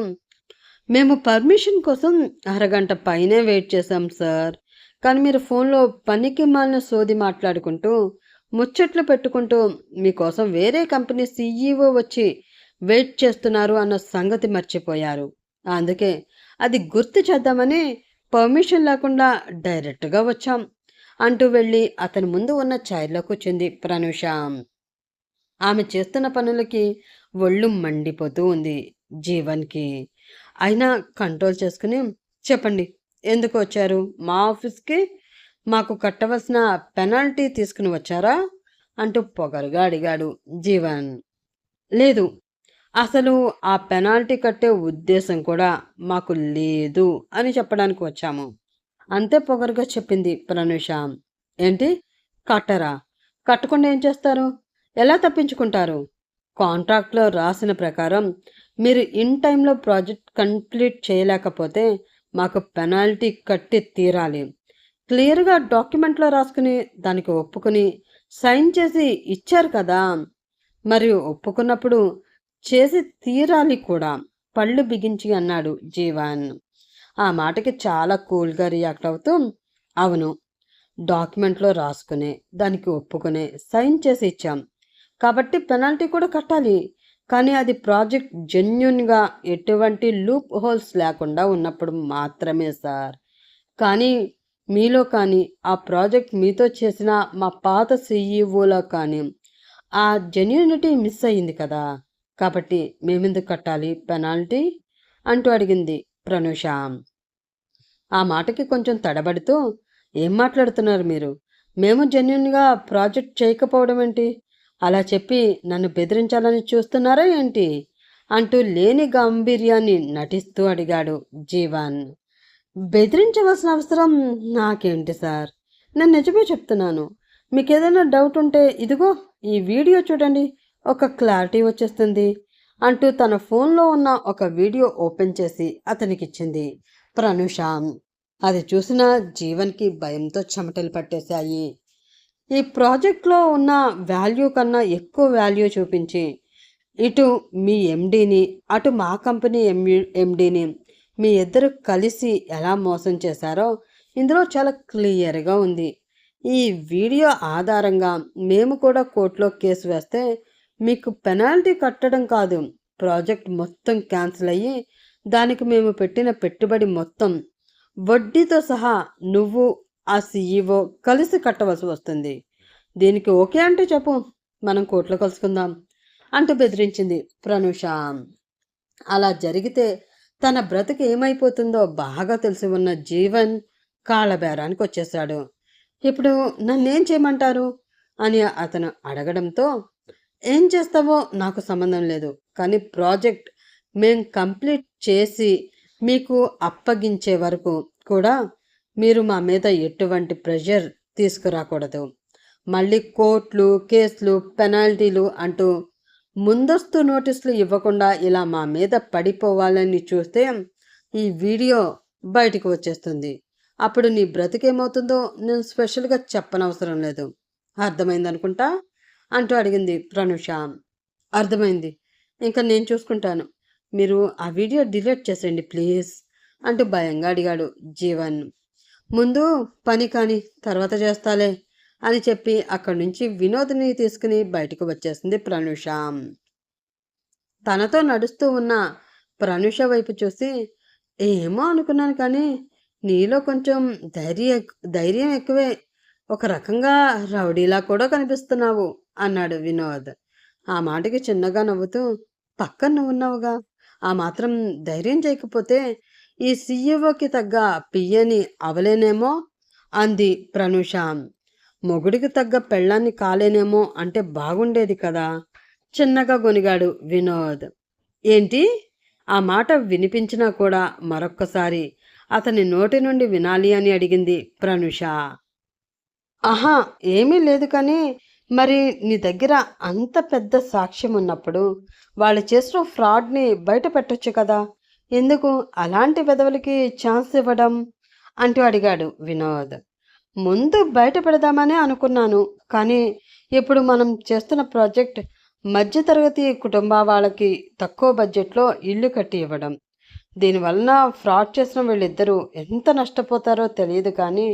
మేము పర్మిషన్ కోసం అరగంట పైనే వెయిట్ చేశాం సార్. కానీ మీరు ఫోన్లో పనికి మాలిన సోది మాట్లాడుకుంటూ ముచ్చట్లు పెట్టుకుంటూ మీకోసం వేరే కంపెనీ సీఈఓ వచ్చి వెయిట్ చేస్తున్నారు అన్న సంగతి మర్చిపోయారు. అందుకే అది గుర్తు చేద్దామని పర్మిషన్ లేకుండా డైరెక్ట్గా వచ్చాం అంటూ వెళ్ళి అతని ముందు ఉన్న చైర్లో కూర్చుంది ప్రనూష. ఆమె చేస్తున్న పనులకి ఒళ్ళు మండిపోతూ ఉంది జీవన్కి. అయినా కంట్రోల్ చేసుకుని, చెప్పండి, ఎందుకు వచ్చారు మా ఆఫీస్కి? మాకు కట్టవలసిన పెనాల్టీ తీసుకుని వచ్చారా అంటూ పొగరుగా అడిగాడు జీవన్. లేదు, అసలు ఆ పెనాల్టీ కట్టే ఉద్దేశం కూడా మాకు లేదు అని చెప్పడానికి వచ్చాము అంతే పొగరుగా చెప్పింది ప్రనూష. ఏంటి, కట్టరా? కట్టకుండా ఏం చేస్తారు? ఎలా తప్పించుకుంటారు? కాంట్రాక్ట్లో రాసిన ప్రకారం మీరు ఇన్ టైంలో ప్రాజెక్ట్ కంప్లీట్ చేయలేకపోతే మాకు పెనాల్టీ కట్టి తీరాలి. క్లియర్గా డాక్యుమెంట్లో రాసుకుని దానికి ఒప్పుకుని సైన్ చేసి ఇచ్చారు కదా, మరి ఒప్పుకున్నప్పుడు చేసి తీరాలి కూడా, పళ్ళు బిగించి అన్నాడు జీవన్. ఆ మాటకి చాలా కూల్గా రియాక్ట్ అవుతూ, అవును, డాక్యుమెంట్లో రాసుకునే దానికి ఒప్పుకునే సైన్ చేసి ఇచ్చాం కాబట్టి పెనాల్టీ కూడా కట్టాలి. కానీ అది ప్రాజెక్ట్ జెన్యున్గా ఎటువంటి లూప్ హోల్స్ లేకుండా ఉన్నప్పుడు మాత్రమే సార్. కానీ మీలో కానీ ఆ ప్రాజెక్ట్ మీతో చేసిన మా పాత సీఈఓలో కానీ ఆ జెన్యూనిటీ మిస్ అయ్యింది కదా, కాబట్టి మేమెందుకు కట్టాలి పెనాల్టీ అంటూ అడిగింది ప్రనూష. ఆ మాటకి కొంచెం తడబడుతూ, ఏం మాట్లాడుతున్నారు మీరు? మేము జెన్యున్గా ప్రాజెక్ట్ చేయకపోవడం ఏంటి? అలా చెప్పి నన్ను బెదిరించాలని చూస్తున్నారా ఏంటి అంటూ లేని గాంభీర్యాన్ని నటిస్తూ అడిగాడు జీవన్. బెదిరించవలసిన అవసరం నాకేంటి సార్, నేను నిజమే చెప్తున్నాను. మీకు ఏదైనా డౌట్ ఉంటే ఇదిగో ఈ వీడియో చూడండి, ఒక క్లారిటీ వచ్చేస్తుంది అంటూ తన ఫోన్లో ఉన్న ఒక వీడియో ఓపెన్ చేసి అతనికిచ్చింది ప్రనూష. అది చూసిన జీవన్కి భయంతో చెమటలు పట్టేశాయి. ఈ ప్రాజెక్ట్లో ఉన్న వాల్యూ కన్నా ఎక్కువ వాల్యూ చూపించి ఇటు మీ ఎండీని, అటు మా కంపెనీ ఎండీని మీ ఇద్దరు కలిసి ఎలా మోసం చేశారో ఇందులో చాలా క్లియర్గా ఉంది. ఈ వీడియో ఆధారంగా మేము కూడా కోర్టులో కేసు వేస్తే మీకు పెనాల్టీ కట్టడం కాదు, ప్రాజెక్ట్ మొత్తం క్యాన్సిల్ అయ్యి దానికి మేము పెట్టిన పెట్టుబడి మొత్తం వడ్డీతో సహా నువ్వు ఆ సీఈఓ కలిసి కట్టవలసి వస్తుంది. దీనికి ఓకే అంటే చెప్పు, మనం కోర్టులో కలుసుకుందాం అంటూ బెదిరించింది ప్రనూష. అలా జరిగితే తన బ్రతుకు ఏమైపోతుందో బాగా తెలిసి ఉన్న జీవన్ కాళ్ళబేరానికి వచ్చేశాడు. ఇప్పుడు నన్నేం చేయమంటారు అని అతను అడగడంతో, ఏం చేస్తావో నాకు సంబంధం లేదు, కానీ ప్రాజెక్ట్ మేం కంప్లీట్ చేసి మీకు అప్పగించే వరకు కూడా మీరు మా మీద ఎటువంటి ప్రెషర్ తీసుకురాకూడదు. మళ్ళీ కోర్టులు, కేసులు, పెనాల్టీలు అంటూ ముందస్తు నోటీసులు ఇవ్వకుండా ఇలా మా మీద పడిపోవాలని చూస్తే ఈ వీడియో బయటకు వచ్చేస్తుంది. అప్పుడు నీ బ్రతికేమవుతుందో నేను స్పెషల్గా చెప్పనవసరం లేదు. అర్థమైందనుకుంటా అంటూ అడిగింది ప్రనూష. అర్థమైంది, ఇంకా నేను చూసుకుంటాను, మీరు ఆ వీడియో డిలీట్ చేసేయండి ప్లీజ్ అంటూ భయంగా అడిగాడు జీవన్. ముందు పని కాని తర్వాత చేస్తాలే అని చెప్పి అక్కడి నుంచి వినోద్ని తీసుకుని బయటకు వచ్చేసింది ప్రనూష. తనతో నడుస్తూ ఉన్న ప్రనూష వైపు చూసి, ఏమో అనుకున్నాను కానీ నీలో కొంచెం ధైర్యం ఎక్కువే, ఒక రకంగా రౌడీలా కూడా కనిపిస్తున్నావు అన్నాడు వినోద్. ఆ మాటకి చిన్నగా నవ్వుతూ, పక్కన నువ్వు ఉన్నావుగా, ఆ మాత్రం ధైర్యం చేయకపోతే ఈ సీఈఓకి తగ్గ పియ్యని అవలేనేమో అంది ప్రనూష. మొగుడికి తగ్గ పెళ్ళాన్ని కాలేనేమో అంటే బాగుండేది కదా చిన్నగా గొనిగాడు వినోద్. ఏంటి? ఆ మాట వినిపించినా కూడా మరొక్కసారి అతని నోటి నుండి వినాలి అని అడిగింది ప్రనూష. ఆహా, ఏమీ లేదు కానీ మరి నీ దగ్గర అంత పెద్ద సాక్ష్యం ఉన్నప్పుడు వాళ్ళు చేసిన ఫ్రాడ్ని బయట పెట్టొచ్చు కదా, ఎందుకు అలాంటి వెధవలకి ఛాన్స్ ఇవ్వడం అంటూ అడిగాడు వినోద్. ముందు బయట పెడదామనే అనుకున్నాను, కానీ ఇప్పుడు మనం చేస్తున్న ప్రాజెక్ట్ మధ్యతరగతి కుటుంబ వాళ్ళకి తక్కువ బడ్జెట్లో ఇల్లు కట్టి ఇవ్వడం. దీనివలన ఫ్రాడ్ చేసిన వీళ్ళిద్దరూ ఎంత నష్టపోతారో తెలియదు, కానీ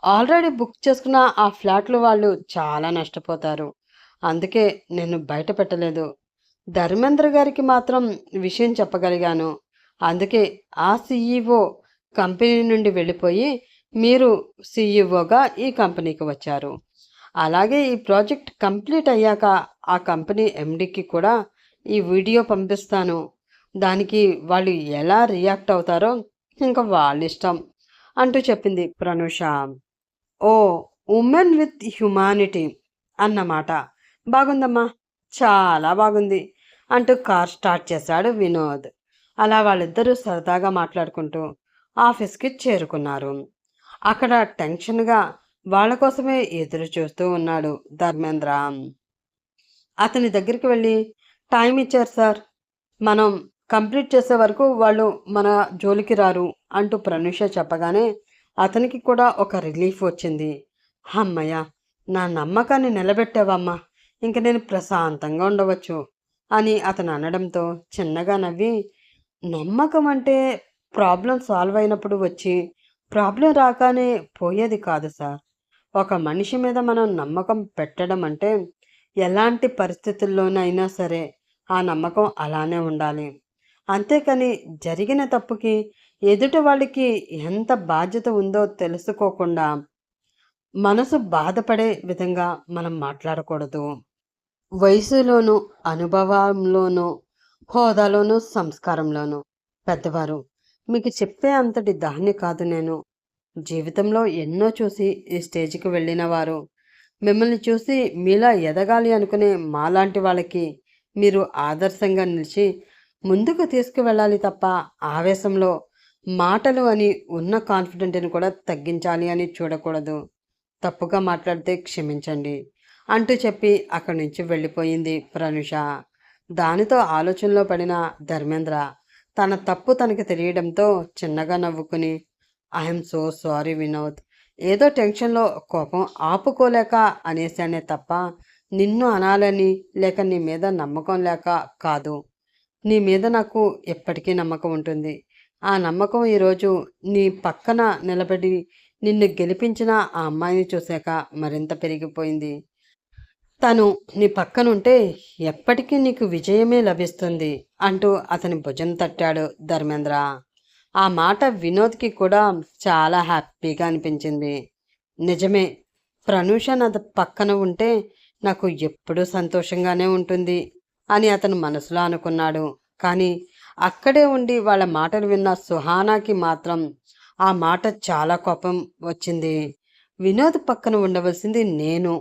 ఆల్రెడీ బుక్ చేసుకున్న ఆ ఫ్లాట్లు వాళ్ళు చాలా నష్టపోతారు. అందుకే నేను బయట పెట్టలేదు. ధర్మేంద్ర గారికి మాత్రం విషయం చెప్పగలిగాను. అందుకే ఆ సీఈఓ కంపెనీ నుండి వెళ్ళిపోయి మీరు సీఈఓగా ఈ కంపెనీకి వచ్చారు. అలాగే ఈ ప్రాజెక్ట్ కంప్లీట్ అయ్యాక ఆ కంపెనీ ఎండీకి కూడా ఈ వీడియో పంపిస్తాను. దానికి వాళ్ళు ఎలా రియాక్ట్ అవుతారో ఇంకా వాళ్ళ ఇష్టం అంటూ చెప్పింది ప్రనూష. ఓ, ఉమెన్ విత్ హ్యుమానిటీ అన్నమాట. బాగుందమ్మా, చాలా బాగుంది అంటూ కార్ స్టార్ట్ చేశాడు వినోద్. అలా వాళ్ళిద్దరూ సరదాగా మాట్లాడుకుంటూ ఆఫీస్కి చేరుకున్నారు. అక్కడ టెన్షన్గా వాళ్ళ కోసమే ఎదురు చూస్తూ ఉన్నాడు ధర్మేంద్ర. అతని దగ్గరికి వెళ్ళి, టైం ఇచ్చారు సార్, మనం కంప్లీట్ చేసే వరకు వాళ్ళు మన జోలికి రారు అంటూ ప్రనూష చెప్పగానే అతనికి కూడా ఒక రిలీఫ్ వచ్చింది. అమ్మయ్య, నా నమ్మకాన్ని నిలబెట్టావమ్మా, ఇంక నేను ప్రశాంతంగా ఉండవచ్చు అని అతను అనడంతో చిన్నగా నవ్వి, నమ్మకం అంటే ప్రాబ్లం సాల్వ్ అయినప్పుడు వచ్చి ప్రాబ్లం రాగానే పోయేది కాదు సార్. ఒక మనిషి మీద మనం నమ్మకం పెట్టడం అంటే ఎలాంటి పరిస్థితుల్లోనైనా సరే ఆ నమ్మకం అలానే ఉండాలి. అంతేకాని జరిగిన తప్పుకి ఎదుటి వాళ్ళకి ఎంత బాధ్యత ఉందో తెలుసుకోకుండా మనసు బాధపడే విధంగా మనం మాట్లాడకూడదు. వయసులోనూ, అనుభవంలోనూ, హోదాలోనూ, సంస్కారంలోనూ పెద్దవారు మీకు చెప్పే అంతటి దాన్ని కాదు నేను. జీవితంలో ఎన్నో చూసి ఈ స్టేజ్కి వెళ్ళిన వారు. మిమ్మల్ని చూసి మీలా ఎదగాలి అనుకునే మాలాంటి వాళ్ళకి మీరు ఆదర్శంగా నిలిచి ముందుకు తీసుకువెళ్ళాలి తప్ప ఆవేశంలో మాటలు అని ఉన్న కాన్ఫిడెంట్ని కూడా తగ్గించాలి అని చూడకూడదు. తప్పుగా మాట్లాడితే క్షమించండి అంటూ చెప్పి అక్కడి నుంచి వెళ్ళిపోయింది ప్రనూష. దానితో ఆలోచనలో పడిన ధర్మేంద్ర తన తప్పు తనకి తెలియడంతో చిన్నగా నవ్వుకుని, ఐఎమ్ సో సారీ వినోద్, ఏదో టెన్షన్లో కోపం ఆపుకోలేక అనేసానే తప్ప నిన్ను అనాలని లేక నీ మీద నమ్మకం లేక కాదు. నీ మీద నాకు ఎప్పటికీ నమ్మకం ఉంటుంది. ఆ నమ్మకం ఈరోజు నీ పక్కన నిలబడి నిన్ను గెలిపించిన ఆ అమ్మాయిని చూశాక మరింత పెరిగిపోయింది. తను నీ పక్కనుంటే ఎప్పటికీ నీకు విజయమే లభిస్తుంది అంటూ అతని భుజం తట్టాడు ధర్మేంద్ర. ఆ మాట వినోద్కి కూడా చాలా హ్యాపీగా అనిపించింది. నిజమే, ప్రనూష నా పక్కన ఉంటే నాకు ఎప్పుడూ సంతోషంగానే ఉంటుంది అని అతను మనసులో అనుకున్నాడు. కానీ అక్కడే ఉండి వాళ్ళ మాటలు విన్న సుహానాకి మాత్రం ఆ మాట చాలా కోపం వచ్చింది. వినోద్ పక్కన ఉండవలసింది నేను,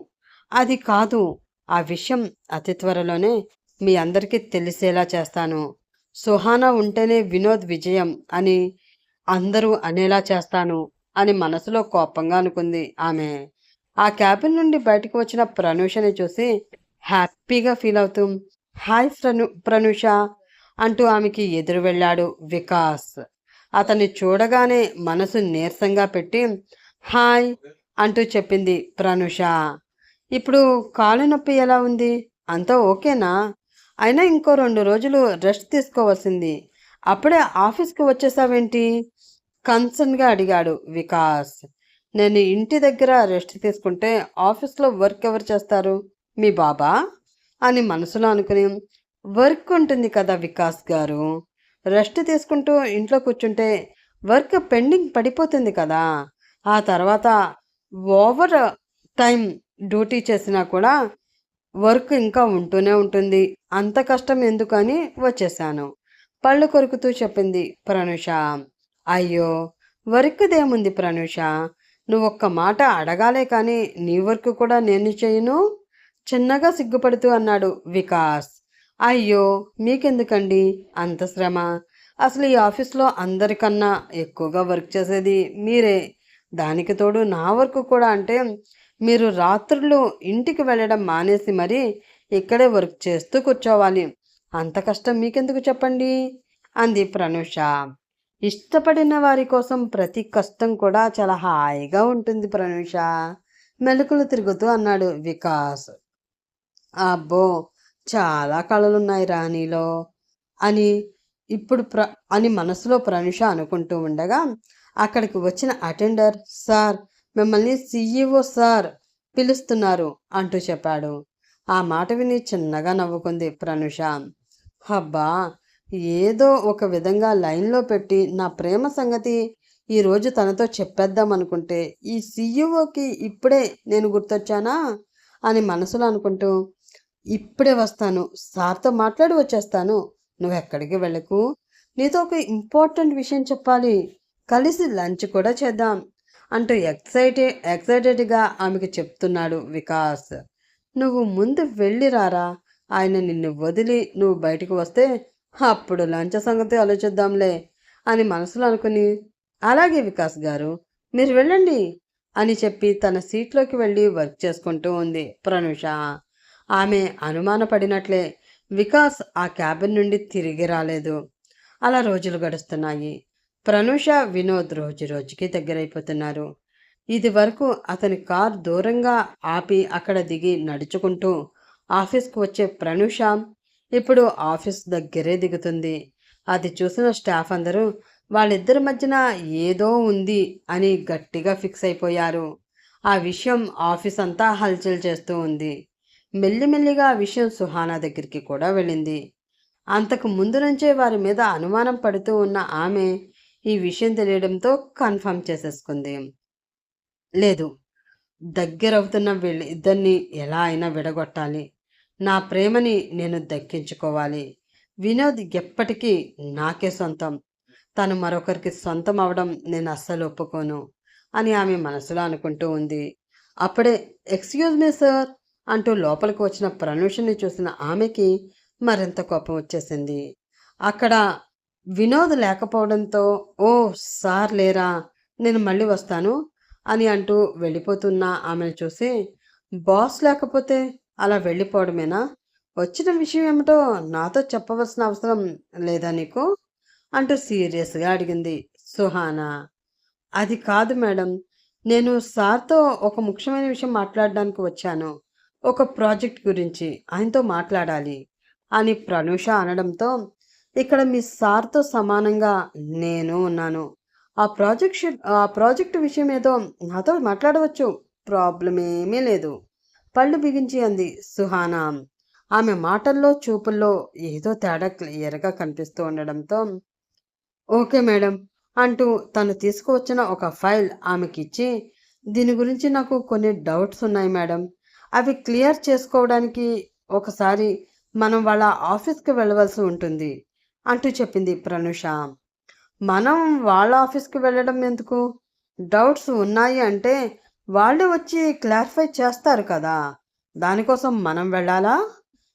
అది కాదు. ఆ విషయం అతి త్వరలోనే మీ అందరికీ తెలిసేలా చేస్తాను. సుహానా ఉంటేనే వినోద్ విజయం అని అందరూ అనేలా చేస్తాను అని మనసులో కోపంగా అనుకుంది ఆమె. ఆ క్యాబిన్ నుండి బయటకు వచ్చిన ప్రనూషని చూసి హ్యాపీగా ఫీల్ అవుతూ హాయ్ ప్రనూష అంటూ ఆమెకి ఎదురు వెళ్ళాడు వికాస్. అతన్ని చూడగానే మనసు నీరసంగా పెట్టి హాయ్ అంటూ చెప్పింది ప్రనూష. ఇప్పుడు కాలు నొప్పి ఎలా ఉంది? అంతా ఓకేనా? అయినా ఇంకో 2 రోజులు రెస్ట్ తీసుకోవాల్సింది. అప్పుడే ఆఫీస్కి వచ్చేసావేంటి? కన్సర్న్గా అడిగాడు వికాస్. నేను ఇంటి దగ్గర రెస్ట్ తీసుకుంటే ఆఫీస్లో వర్క్ ఎవరు చేస్తారు? మీ బాబా అని మనసులో అనుకుని వర్క్ ఉంటుంది కదా వికాస్ గారు, రెస్ట్ తీసుకుంటూ ఇంట్లో కూర్చుంటే వర్క్ పెండింగ్ పడిపోతుంది కదా. ఆ తర్వాత ఓవర్ టైం డ్యూటీ చేసినా కూడా వర్క్ ఇంకా ఉంటూనే ఉంటుంది. అంత కష్టం ఎందుకని వచ్చేసాను పళ్ళు కొరుకుతూ చెప్పింది ప్రనూష. అయ్యో, వర్క్దేముంది ప్రనూష, నువ్వు ఒక్క మాట అడగాలే కానీ నీ వర్క్ కూడా నేను చేయను చిన్నగా సిగ్గుపడుతూ అన్నాడు వికాస్. అయ్యో, మీకెందుకండి అంత శ్రమ? అసలు ఈ ఆఫీస్లో అందరికన్నా ఎక్కువగా వర్క్ చేసేది మీరే. దానికి తోడు నా వర్క్ కూడా అంటే మీరు రాత్రులు ఇంటికి వెళ్ళడం మానేసి మరీ ఇక్కడే వర్క్ చేస్తూ కూర్చోవాలి. అంత కష్టం మీకెందుకు చెప్పండి అంది ప్రనూష. ఇష్టపడిన వారి కోసం ప్రతి కష్టం కూడా చాలా హాయిగా ఉంటుంది ప్రనూష మెలకులు తిరుగుతూ అన్నాడు వికాస్. అబ్బో, చాలా కళలున్నాయి రాణిలో అని ఇప్పుడు అని మనసులో ప్రనూష అనుకుంటూ ఉండగా అక్కడికి వచ్చిన అటెండర్ సార్, మిమ్మల్ని CEO సార్ పిలుస్తున్నారు అంటూ చెప్పాడు. ఆ మాట విని చిన్నగా నవ్వుకుంది ప్రనూష. అబ్బా, ఏదో ఒక విధంగా లైన్లో పెట్టి నా ప్రేమ సంగతి ఈరోజు తనతో చెప్పేద్దాం అనుకుంటే ఈ CEOకి ఇప్పుడే నేను గుర్తొచ్చానా అని మనసులో అనుకుంటూ ఇప్పుడే వస్తాను, సార్తో మాట్లాడి వచ్చేస్తాను, నువ్వెక్కడికి వెళ్ళకు, నీతో ఒక ఇంపార్టెంట్ విషయం చెప్పాలి, కలిసి లంచ్ కూడా చేద్దాం అంటూ ఎక్సైటెడ్గా ఆమెకు చెప్తున్నాడు వికాస్. నువ్వు ముందు వెళ్ళి రారా, ఆయన నిన్ను వదిలి నువ్వు బయటకు వస్తే అప్పుడు లంచ్ సంగతి ఆలోచిద్దాంలే అని మనసులో అనుకుని అలాగే వికాస్ గారు, మీరు వెళ్ళండి అని చెప్పి తన సీట్లోకి వెళ్ళి వర్క్ చేసుకుంటూ ఉంది ప్రనూష. ఆమె అనుమానపడినట్లే వికాస్ ఆ క్యాబిన్ నుండి తిరిగి రాలేదు. అలా రోజులు గడుస్తున్నాయి. ప్రనూష వినోద్ రోజు రోజుకి దగ్గరైపోతున్నారు. ఇది వరకు అతని కార్ దూరంగా ఆపి అక్కడ దిగి నడుచుకుంటూ ఆఫీస్కు వచ్చే ప్రనూష ఇప్పుడు ఆఫీస్ దగ్గరే దిగుతుంది. అది చూసిన స్టాఫ్ అందరూ వాళ్ళిద్దరి మధ్యన ఏదో ఉంది అని గట్టిగా ఫిక్స్ అయిపోయారు. ఆ విషయం ఆఫీస్ అంతా హల్చల్ చేస్తూ ఉంది. మెల్లిమెల్లిగా ఆ విషయం సుహానా దగ్గరికి కూడా వెళ్ళింది. అంతకు ముందు నుంచే వారి మీద అనుమానం పడుతూ ఉన్న ఆమె ఈ విషయం తెలియడంతో కన్ఫర్మ్ చేసేసుకుంది. లేదు, దగ్గరవుతున్న వీళ్ళ ఇద్దరిని ఎలా అయినా విడగొట్టాలి, నా ప్రేమని నేను దక్కించుకోవాలి, వినోద్ ఎప్పటికీ నాకే సొంతం, తను మరొకరికి సొంతం అవడం నేను అస్సలు ఒప్పుకోను అని ఆమె మనసులో అనుకుంటూ ఉంది. అప్పుడే ఎక్స్క్యూజ్ మీ సార్ అంటూ లోపలికి వచ్చిన ప్రనూషని చూసిన ఆమెకి మరింత కోపం వచ్చేసింది. అక్కడ వినోద్ లేకపోవడంతో ఓ సార్ లేరా, నేను మళ్ళీ వస్తాను అని అంటూ వెళ్ళిపోతున్న ఆమెను చూసి బాస్ లేకపోతే అలా వెళ్ళిపోవడమేనా, వచ్చిన విషయం ఏమిటో నాతో చెప్పవలసిన అవసరం లేదా నీకు అంటూ సీరియస్గా అడిగింది సుహానా. అది కాదు మేడం, నేను సార్తో ఒక ముఖ్యమైన విషయం మాట్లాడడానికి వచ్చాను ఒక ప్రాజెక్ట్ గురించి ఆయనతో మాట్లాడాలి అని ప్రనూష అనడంతో, ఇక్కడ మీ సార్‌తో సమానంగా నేను ఉన్నాను. ఆ ప్రాజెక్ట్ విషయం ఏదో నాతో మాట్లాడవచ్చు. ప్రాబ్లమ్ ఏమీ లేదు. పళ్ళు బిగించి అంది సుహానా. ఆమె మాటల్లో, చూపుల్లో ఏదో తేడా క్లియర్‌గా కనిపిస్తూ ఉండడంతో, ఓకే మేడం అంటూ తను తీసుకువచ్చిన ఒక ఫైల్ ఆమెకిచ్చి, దీని గురించి నాకు కొన్ని డౌట్స్ ఉన్నాయి మేడం. అవి క్లియర్ చేసుకోవడానికి ఒకసారి మనం వాళ్ళ ఆఫీస్‌కి వెళ్ళవలసి ఉంటుంది అంటూ చెప్పింది ప్రనూష. మనం వాళ్ళ ఆఫీస్‌కి వెళ్ళడం ఎందుకు? డౌట్స్ ఉన్నాయి అంటే వాళ్ళే వచ్చి క్లారిఫై చేస్తారు కదా! దానికోసం మనం వెళ్ళాలా?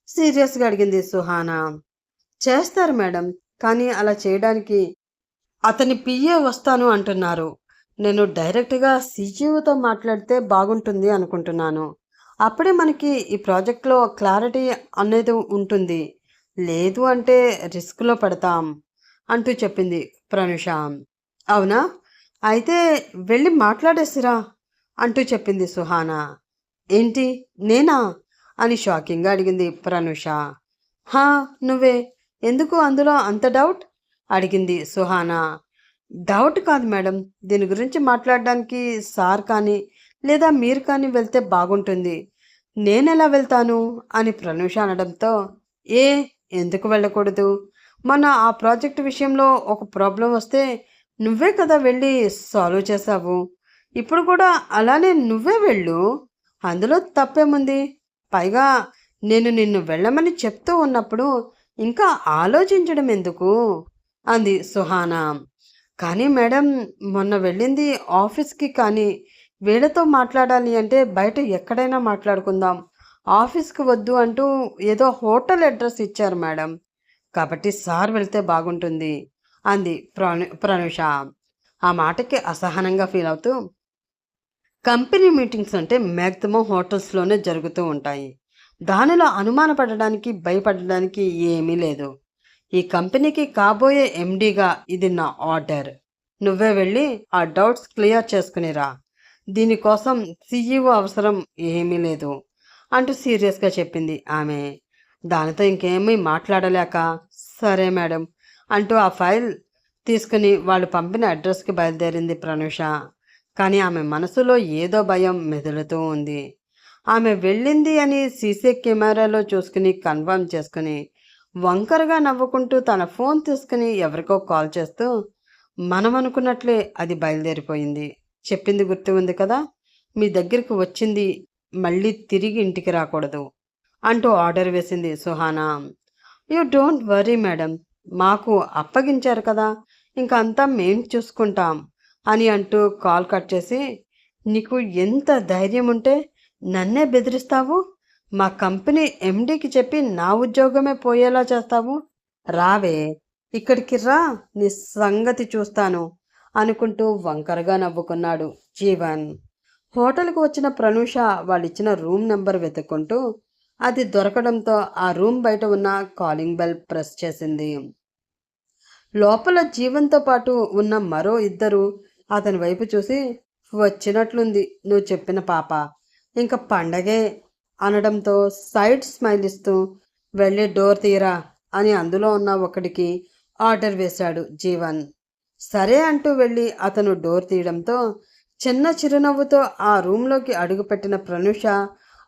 సీరియస్‌గా అడిగింది సుహానా. చేస్తారు మేడం. కానీ అలా చేయడానికి అతని పిఏ వస్తాను అంటున్నారు. నేను డైరెక్ట్‌గా సీఈఓతో మాట్లాడితే బాగుంటుంది అనుకుంటున్నాను. అప్పుడే మనకి ఈ ప్రాజెక్ట్‌లో క్లారిటీ అనేది ఉంటుంది. లేదు అంటే రిస్క్‌లో పడతాం అంటూ చెప్పింది ప్రనూష. అవునా? అయితే వెళ్ళి మాట్లాడేసిరా అంటూ చెప్పింది సుహానా. ఏంటి నేనా? అని షాకింగ్‌గా అడిగింది ప్రనూష. హా! నువ్వే. ఎందుకు అందులో అంత డౌట్? అడిగింది సుహానా. డౌట్ కాదు మేడం. దీని గురించి మాట్లాడడానికి సార్ కానీ, లేదా మీరు కానీ వెళ్తే బాగుంటుంది. నేనెలా వెళ్తాను? అని ప్రనూష అనడంతో, ఏ ఎందుకు వెళ్ళకూడదు? మొన్న ఆ ప్రాజెక్ట్ విషయంలో ఒక ప్రాబ్లమ్ వస్తే నువ్వే కదా వెళ్ళి సాల్వ్ చేశావు. ఇప్పుడు కూడా అలానే నువ్వే వెళ్ళు. అందులో తప్పేముంది? పైగా నేను నిన్ను వెళ్ళమని చెప్తూ ఉన్నప్పుడు ఇంకా ఆలోచించడం ఎందుకు? అంది సుహానా. కానీ మేడం మొన్న వెళ్ళింది ఆఫీస్‌కి కానీ, వీళ్ళతో మాట్లాడాలి అంటే బయట ఎక్కడైనా మాట్లాడుకుందాం. ఆఫీస్‌కి వద్దు అంటూ ఏదో హోటల్ అడ్రెస్ ఇచ్చారు మేడం. కాబట్టి సార్ వెళ్తే బాగుంటుంది అంది ప్రనూష. ఆ మాటకి అసహనంగా ఫీల్ అవుతూ, కంపెనీ మీటింగ్స్ అంటే మాక్సిమం హోటల్స్‌లోనే జరుగుతూ ఉంటాయి. దానిలో అనుమానపడడానికి, భయపడడానికి ఏమీ లేదు. ఈ కంపెనీకి కాబోయే ఎండీగా ఇది నా ఆర్డర్. నువ్వే వెళ్ళి ఆ డౌట్స్ క్లియర్ చేసుకునిరా. దీనికోసం సీఈఓ అవసరం ఏమీ లేదు అంటూ సీరియస్గా చెప్పింది ఆమె. దానితో ఇంకేమీ మాట్లాడలేక, సరే మేడం అంటూ ఆ ఫైల్ తీసుకుని వాళ్ళు పంపిన అడ్రస్కి బయలుదేరింది ప్రనూష. కానీ ఆమె మనసులో ఏదో భయం మెదులుతూ ఉంది. ఆమె వెళ్ళింది అని సీసీ కెమెరాలో చూసుకుని కన్ఫర్మ్ చేసుకుని వంకరగా నవ్వుకుంటూ తన ఫోన్ తీసుకుని ఎవరికో కాల్ చేస్తూ, మనం అనుకున్నట్లే అది బయలుదేరిపోయింది. చెప్పింది గుర్తు ఉంది కదా, మీ దగ్గరికి వచ్చింది మళ్ళీ తిరిగి ఇంటికి రాకూడదు అంటూ ఆర్డర్ వేసింది Suhana. You don't worry madam, మాకు అప్పగించారు కదా, ఇంక అంతా మేం చూసుకుంటాం అని అంటూ కాల్ కట్ చేసి, నీకు ఎంత ధైర్యం ఉంటే నన్నే బెదిరిస్తావు? మా కంపెనీ ఎండీకి చెప్పి నా ఉద్యోగమే పోయేలా చేస్తావు? రావే, ఇక్కడికి రా, నీ సంగతి చూస్తాను అనుకుంటూ వంకరగా నవ్వుకున్నాడు జీవన్. హోటల్కు వచ్చిన ప్రనూష వాళ్ళిచ్చిన రూమ్ నెంబర్ వెతుక్కుంటూ అది దొరకడంతో ఆ రూమ్ బయట ఉన్న కాలింగ్ బెల్ ప్రెస్ చేసింది. లోపల జీవన్తో పాటు ఉన్న మరో ఇద్దరు అతని వైపు చూసి, వచ్చినట్లుంది నువ్వు చెప్పిన పాప, ఇంక పండగే అనడంతో సైడ్ స్మైల్ ఇస్తూ, వెళ్ళి డోర్ తీరా అని అందులో ఉన్న ఒకడికి ఆర్డర్ వేశాడు జీవన్. సరే అంటూ వెళ్ళి అతను డోర్ తీయడంతో చిన్న చిరునవ్వుతో ఆ రూమ్లోకి అడుగుపెట్టిన ప్రనూష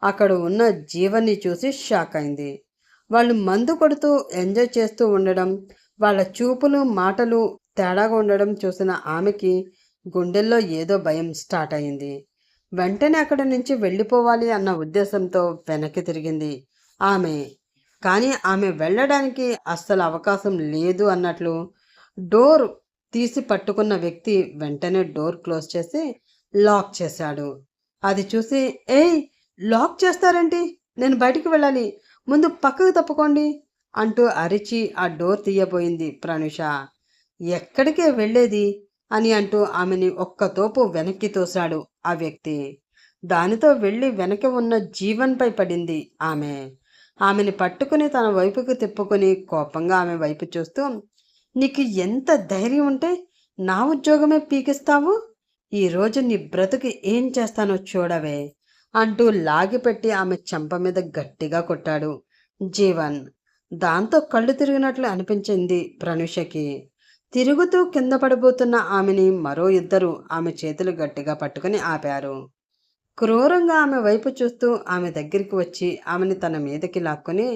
అక్కడ ఉన్న జీవన్ని చూసి షాక్ అయింది. వాళ్ళు మందు కొడుతూ ఎంజాయ్ చేస్తూ ఉండడం, వాళ్ళ చూపులు మాటలు తేడాగా ఉండడం చూసిన ఆమెకి గుండెల్లో ఏదో భయం స్టార్ట్ అయింది. వెంటనే అక్కడి నుంచి వెళ్ళిపోవాలి అన్న ఉద్దేశంతో వెనక్కి తిరిగింది ఆమె. కానీ ఆమె వెళ్ళడానికి అస్సలు అవకాశం లేదు అన్నట్లు డోర్ తీసి పట్టుకున్న వ్యక్తి వెంటనే డోర్ క్లోజ్ చేసి లాక్ చేశాడు. అది చూసి, ఏయ్, లాక్ చేస్తారేంటి? నేను బయటికి వెళ్ళాలి, ముందు పక్కకు తప్పుకోండి అంటూ అరిచి ఆ డోర్ తీయబోయింది ప్రనుష. ఎక్కడికే వెళ్ళేది అని అంటూ ఆమెని ఒక్కతోపు వెనక్కి తోశాడు ఆ వ్యక్తి. దానితో వెళ్ళి వెనక ఉన్న జీవన్పై పడింది ఆమె. ఆమెని పట్టుకుని తన వైపుకు తిప్పుకొని కోపంగా ఆమె వైపు చూస్తూ, నీకు ఎంత ధైర్యం ఉంటే నా ఉద్యోగమే పీకిస్తావు? ఈరోజు నీ బ్రతుకు ఏం చేస్తానో చూడవే అంటూ లాగిపెట్టి ఆమె చెంప మీద గట్టిగా కొట్టాడు జీవన్. దాంతో కళ్ళు తిరిగినట్లు అనిపించింది ప్రనుషకి. తిరుగుతూ కింద పడిపోతున్న ఆమెని మరో ఇద్దరు ఆమె చేతులు గట్టిగా పట్టుకుని ఆపారు. క్రూరంగా ఆమె వైపు చూస్తూ ఆమె దగ్గరికి వచ్చి ఆమెని తన మీదకి లాక్కొని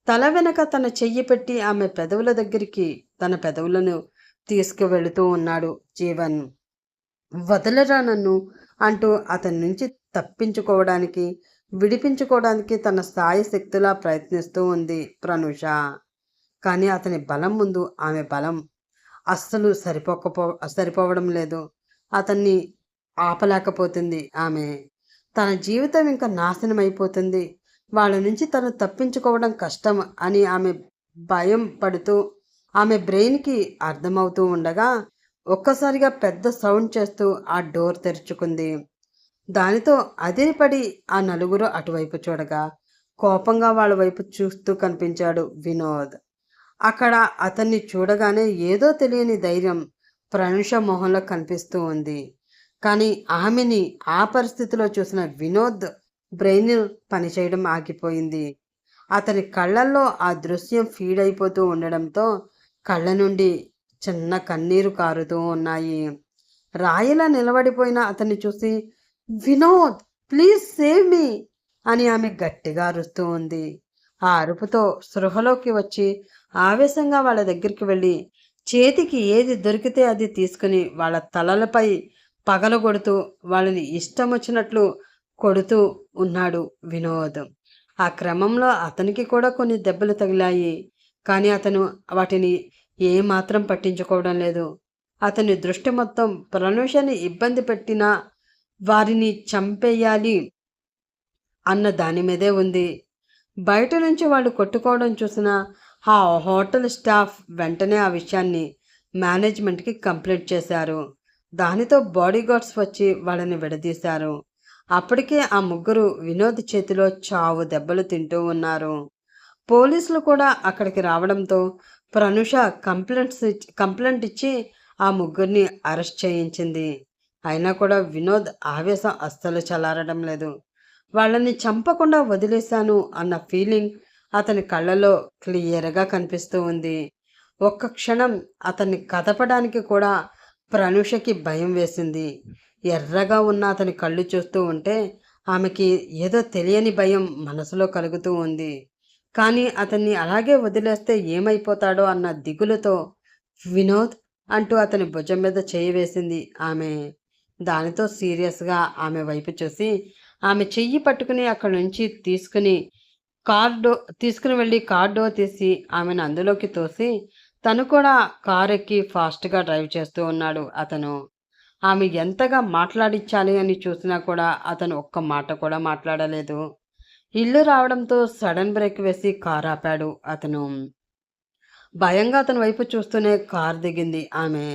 తల వెనక తన చెయ్యి పెట్టి ఆమె పెదవుల దగ్గరికి తన పెదవులను తీసుకువెళుతూ ఉన్నాడు జీవన్. వదలరా నన్ను అంటూ అతని నుంచి తప్పించుకోవడానికి విడిపించుకోవడానికి తన స్థాయి శక్తులా ప్రయత్నిస్తూ ఉంది ప్రనుష. కానీ అతని బలం ముందు ఆమె బలం అస్సలు సరిపోవడం లేదు. అతన్ని ఆపలేకపోతుంది ఆమె. తన జీవితం ఇంకా నాశనం అయిపోతుంది, వాళ్ళ నుంచి తను తప్పించుకోవడం కష్టం అని ఆమె భయం పడుతూ ఆమె బ్రెయిన్కి అర్థమవుతూ ఉండగా ఒక్కసారిగా పెద్ద సౌండ్ చేస్తూ ఆ డోర్ తెరుచుకుంది. దానితో అదిరిపడి ఆ నలుగురు అటువైపు చూడగా కోపంగా వాళ్ళ వైపు చూస్తూ కనిపించాడు వినోద్. అక్కడ అతన్ని చూడగానే ఏదో తెలియని ధైర్యం ప్రనుష మొహంలో కనిపిస్తూ ఉంది. కానీ ఆమెని ఆ పరిస్థితిలో చూసిన వినోద్ బ్రెయిన్ పనిచేయడం ఆగిపోయింది. అతని కళ్ళల్లో ఆ దృశ్యం ఫీడ్ అయిపోతూ ఉండడంతో కళ్ళ నుండి చిన్న కన్నీరు కారుతూ ఉన్నాయి. రాయిలా నిలబడిపోయిన అతన్ని చూసి వినోద్ ప్లీజ్ సేవ్ మీ అని ఆమె గట్టిగా అరుస్తూ ఉంది. ఆ అరుపుతో స్పృహలోకి వచ్చి ఆవేశంగా వాళ్ళ దగ్గరికి వెళ్ళి చేతికి ఏది దొరికితే అది తీసుకుని వాళ్ళ తలలపై పగలగొడుతూ వాళ్ళని ఇష్టం వచ్చినట్లు కొడుతూ ఉన్నాడు వినోద్. ఆ క్రమంలో అతనికి కూడా కొన్ని దెబ్బలు తగిలాయి. కానీ అతను వాటిని ఏమాత్రం పట్టించుకోవడం లేదు. అతని దృష్టి మొత్తం ప్రనుషని ఇబ్బంది పెట్టినా వారిని చంపేయాలి అన్న దాని మీదే ఉంది. బయట నుంచి వాళ్ళు కొట్టుకోవడం చూసిన ఆ హోటల్ స్టాఫ్ వెంటనే ఆ విషయాన్ని మేనేజ్మెంట్కి కంప్లైంట్ చేశారు. దానితో బాడీగార్డ్స్ వచ్చి వాళ్ళని విడదీశారు. అప్పటికే ఆ ముగ్గురు వినోద్ చేతిలో చావు దెబ్బలు తింటూ ఉన్నారు. పోలీసులు కూడా అక్కడికి రావడంతో ప్రనుష కంప్లైంట్ ఇచ్చి ఆ ముగ్గురిని అరెస్ట్ చేయించింది. అయినా కూడా వినోద్ ఆవేశం అస్సలు చల్లారడం లేదు. వాళ్ళని చంపకుండా వదిలేశాను అన్న ఫీలింగ్ అతని కళ్ళలో క్లియర్గా కనిపిస్తూ ఉంది. ఒక్క క్షణం అతన్ని కదపడానికి కూడా ప్రనుషకి భయం వేసింది. ఎర్రగా ఉన్న అతని కళ్ళు చూస్తూ ఉంటే ఆమెకి ఏదో తెలియని భయం మనసులో కలుగుతూ ఉంది. కానీ అతన్ని అలాగే వదిలేస్తే ఏమైపోతాడో అన్న దిగులుతో వినోద్ అంటూ అతని భుజం మీద చేయి వేసింది ఆమె. దానితో సీరియస్గా ఆమె వైపు చూసి ఆమె చెయ్యి పట్టుకుని అక్కడి నుంచి తీసుకుని వెళ్ళి కార్ డోర్ తీసి ఆమెను అందులోకి తోసి తను కూడా కార్ ఎక్కి ఫాస్ట్గా డ్రైవ్ చేస్తూ ఉన్నాడు అతను. ఆమె ఎంతగా మాట్లాడించాలి అని చూసినా కూడా అతను ఒక్క మాట కూడా మాట్లాడలేదు. ఇల్లు రావడంతో సడన్ బ్రేక్ వేసి కార్ ఆపాడు అతను. భయంగా అతని వైపు చూస్తూనే కార్ దిగింది ఆమె.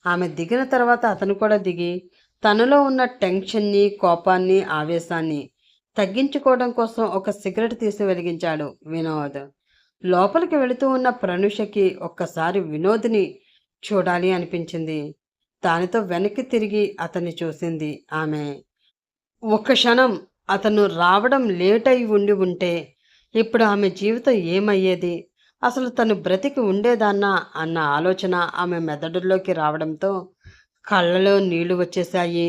ఆమె దిగిన తర్వాత అతను కూడా దిగి తనలో ఉన్న టెన్షన్ని, కోపాన్ని, ఆవేశాన్ని తగ్గించుకోవడం కోసం ఒక సిగరెట్ తీసి వెలిగించాడు వినోద్. లోపలికి వెళుతూ ఉన్న ప్రనుషకి ఒక్కసారి వినోద్ని చూడాలి అనిపించింది. దానితో వెనక్కి తిరిగి అతన్ని చూసింది ఆమె. ఒక్క క్షణం అతను రావడం లేట్ అయి ఉంటే ఇప్పుడు ఆమె జీవితం ఏమయ్యేది, అసలు తను బ్రతికి ఉండేదాన్నా అన్న ఆలోచన ఆమె మెదడులోకి రావడంతో కళ్ళలో నీళ్లు వచ్చేశాయి.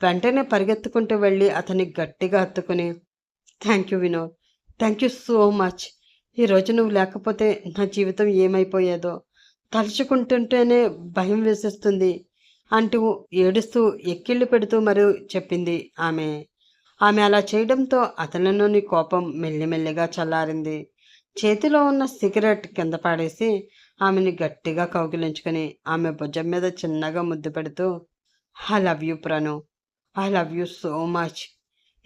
వెంటనే పరిగెత్తుకుంటూ వెళ్ళి అతన్ని గట్టిగా హత్తుకుని thank you Vinod, thank you so much. ఈరోజు నువ్వు లేకపోతే నా జీవితం ఏమైపోయేదో తలుచుకుంటుంటేనే భయం వేసేస్తుంది అంటూ ఏడుస్తూ ఎక్కిళ్ళు పెడుతూ మరీ చెప్పింది ఆమె. ఆమె అలా చేయడంతో అతనిలోని కోపం మెల్లిమెల్లిగా చల్లారింది. చేతిలో ఉన్న సిగరెట్ కింద పాడేసి ఆమెని గట్టిగా కౌగిలించుకొని ఆమె భుజం మీద చిన్నగా ముద్దు పెడుతూ I love you Pranu, I love you so much.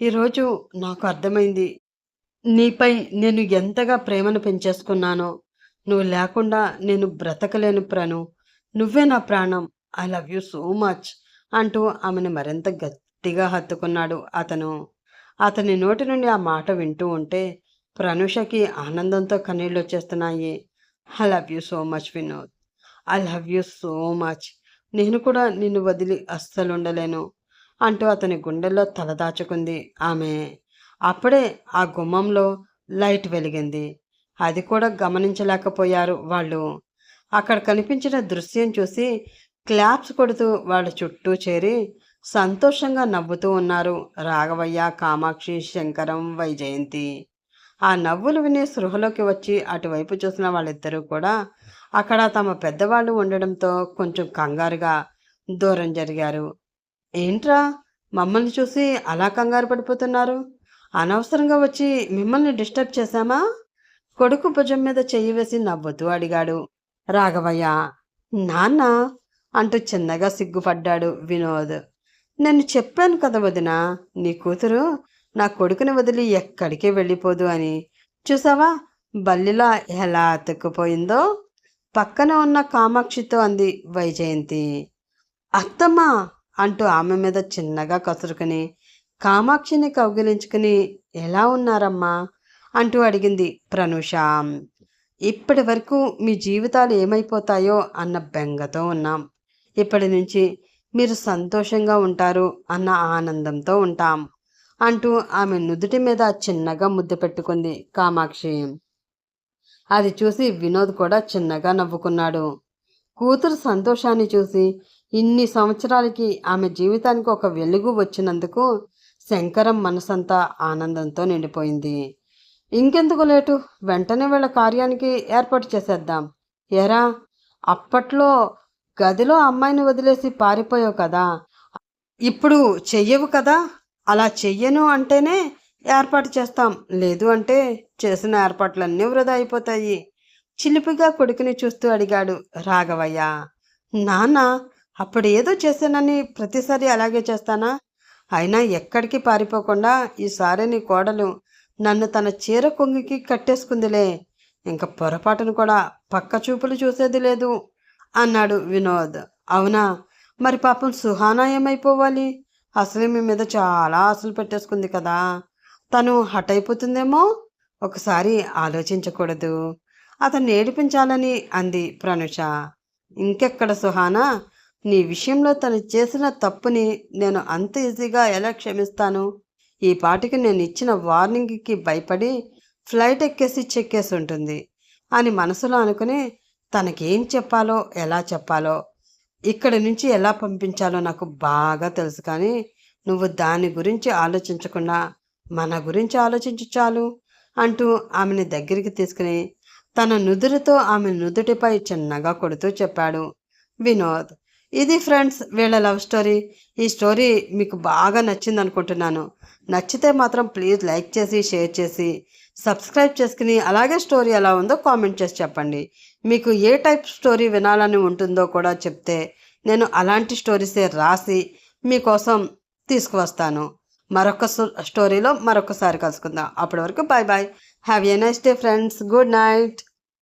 ఈరోజు నాకు అర్థమైంది నీపై నేను ఎంతగా ప్రేమను పెంచేసుకున్నానో. నువ్వు లేకుండా నేను బ్రతకలేను ప్రణు, నువ్వే నా ప్రాణం, I love you so much అంటూ ఆమెను మరింత గట్టిగా హత్తుకున్నాడు అతను. అతని నోటి నుండి ఆ మాట వింటూ ఉంటే ప్రనుషకి ఆనందంతో కన్నీళ్ళు వచ్చేస్తున్నాయి. I love you so much Vinod, I love you so much. నేను కూడా నిన్ను వదిలి అస్సలు ఉండలేను. అంటూ అతని గుండెల్లో తలదాచుకుంది ఆమె. అప్పుడే ఆ గుమ్మంలో లైట్ వెలిగింది. అది కూడా గమనించలేకపోయారు వాళ్ళు. అక్కడ కనిపించిన దృశ్యం చూసి క్లాప్స్ కొడుతూ వాళ్ళ చుట్టూ చేరి సంతోషంగా నవ్వుతూ ఉన్నారు రాఘవయ్య, కామాక్షి, శంకరం, వైజయంతి. ఆ నవ్వులు విని స్పృహలోకి వచ్చి అటువైపు చూసిన వాళ్ళిద్దరూ కూడా అక్కడ తమ పెద్దవాళ్ళు ఉండడంతో కొంచెం కంగారుగా దూరం జరిగారు. ఏంట్రా, మమ్మల్ని చూసి అలా కంగారు పడిపోతున్నారు? అనవసరంగా వచ్చి మిమ్మల్ని డిస్టర్బ్ చేశామా? కొడుకు భుజం మీద చెయ్యి వేసి నవ్వుతూ అడిగాడు రాఘవయ్య. నాన్న అంటూ చిన్నగా సిగ్గుపడ్డాడు వినోద్. నేను చెప్పాను కదా వదిన, నీ కూతురు నా కొడుకుని వదిలి ఎక్కడికి వెళ్ళిపోదు అని. చూసావా బల్లిలా ఎలా అతుక్కుపోయిందో? పక్కన ఉన్న కామాక్షితో అంది వైజయంతి. అత్తమ్మా అంటూ ఆమె మీద చిన్నగా కసురుకుని కామాక్షిని కౌగిలించుకుని ఎలా ఉన్నారమ్మా అంటూ అడిగింది ప్రనూష. ఇప్పటి వరకు మీ జీవితాలు ఏమైపోతాయో అన్న బెంగతో ఉన్నాం. ఇప్పటి నుంచి మీరు సంతోషంగా ఉంటారు అన్న ఆనందంతో ఉంటాం అంటూ ఆమె నుదుటి మీద చిన్నగా ముద్దు పెట్టుకుంది కామాక్షి. అది చూసి వినోద్ కూడా చిన్నగా నవ్వుకున్నాడు. కూతురు సంతోషాన్ని చూసి ఇన్ని సంవత్సరాలకి ఆమె జీవితానికి ఒక వెలుగు వచ్చినందుకు శంకరం మనసంతా ఆనందంతో నిండిపోయింది. ఇంకెందుకు లేటు, వెంటనే వీళ్ళ కార్యానికి ఏర్పాటు చేసేద్దాం. ఎరా, అప్పట్లో గదిలో అమ్మాయిని వదిలేసి పారిపోయావు కదా, ఇప్పుడు చెయ్యవు కదా? అలా చెయ్యను అంటేనే ఏర్పాటు చేస్తాం, లేదు అంటే చేసిన ఏర్పాట్లన్నీ వృధా అయిపోతాయి. చిలిపిగా కొడుకుని చూస్తూ అడిగాడు రాఘవయ్య. నాన్న, అప్పుడు ఏదో చేశానని ప్రతిసారి అలాగే చేస్తానా? అయినా ఎక్కడికి పారిపోకుండా ఈసారి నీ కోడలు నన్ను తన చీర కొంగికి కట్టేసుకుందిలే. ఇంక పొరపాటును కూడా పక్క చూపులు చూసేది లేదు అన్నాడు వినోద్. అవునా, మరి పాపం సుహానా ఏమైపోవాలి? అసలు మీ మీద చాలా ఆశలు పెట్టేసుకుంది కదా, తను హట్ అయిపోతుందేమో. ఒకసారి ఆలోచించకూడదు. అతన్ని ఏడిపించాలని అంది ప్రనుష. ఇంకెక్కడ సుహానా, నీ విషయంలో తను చేసిన తప్పుని నేను అంత ఈజీగా ఎలా క్షమిస్తాను? ఈ పాటికి నేను ఇచ్చిన వార్నింగ్కి భయపడి ఫ్లైట్ ఎక్కేసి చెక్కేసి ఉంటుంది అని మనసులో అనుకుని తనకేం చెప్పాలో ఎలా చెప్పాలో ఇక్కడి నుంచి ఎలా పంపించాలో నాకు బాగా తెలుసు. కానీ నువ్వు దాని గురించి ఆలోచించకుండా మన గురించి ఆలోచించు చాలు అంటూ ఆమెని దగ్గరికి తీసుకుని తన నుదురుతో ఆమె నుదుటిపై చిన్నగా కొడుతూ చెప్పాడు వినోద్. ఇది ఫ్రెండ్స్ వీళ్ళ లవ్ స్టోరీ. ఈ స్టోరీ మీకు బాగా నచ్చింది అనుకుంటున్నాను. నచ్చితే మాత్రం ప్లీజ్ లైక్ చేసి షేర్ చేసి సబ్స్క్రైబ్ చేసుకుని అలాగే స్టోరీ ఎలా ఉందో కామెంట్ చేసి చెప్పండి. మీకు ఏ టైప్ స్టోరీ వినాలని ఉంటుందో కూడా చెప్తే నేను అలాంటి స్టోరీసే రాసి మీకోసం తీసుకువస్తాను. మరొక స్టోరీలో మరొకసారి కలుసుకుందాం. అప్పటి వరకు bye bye. Have a nice day friends. Good night.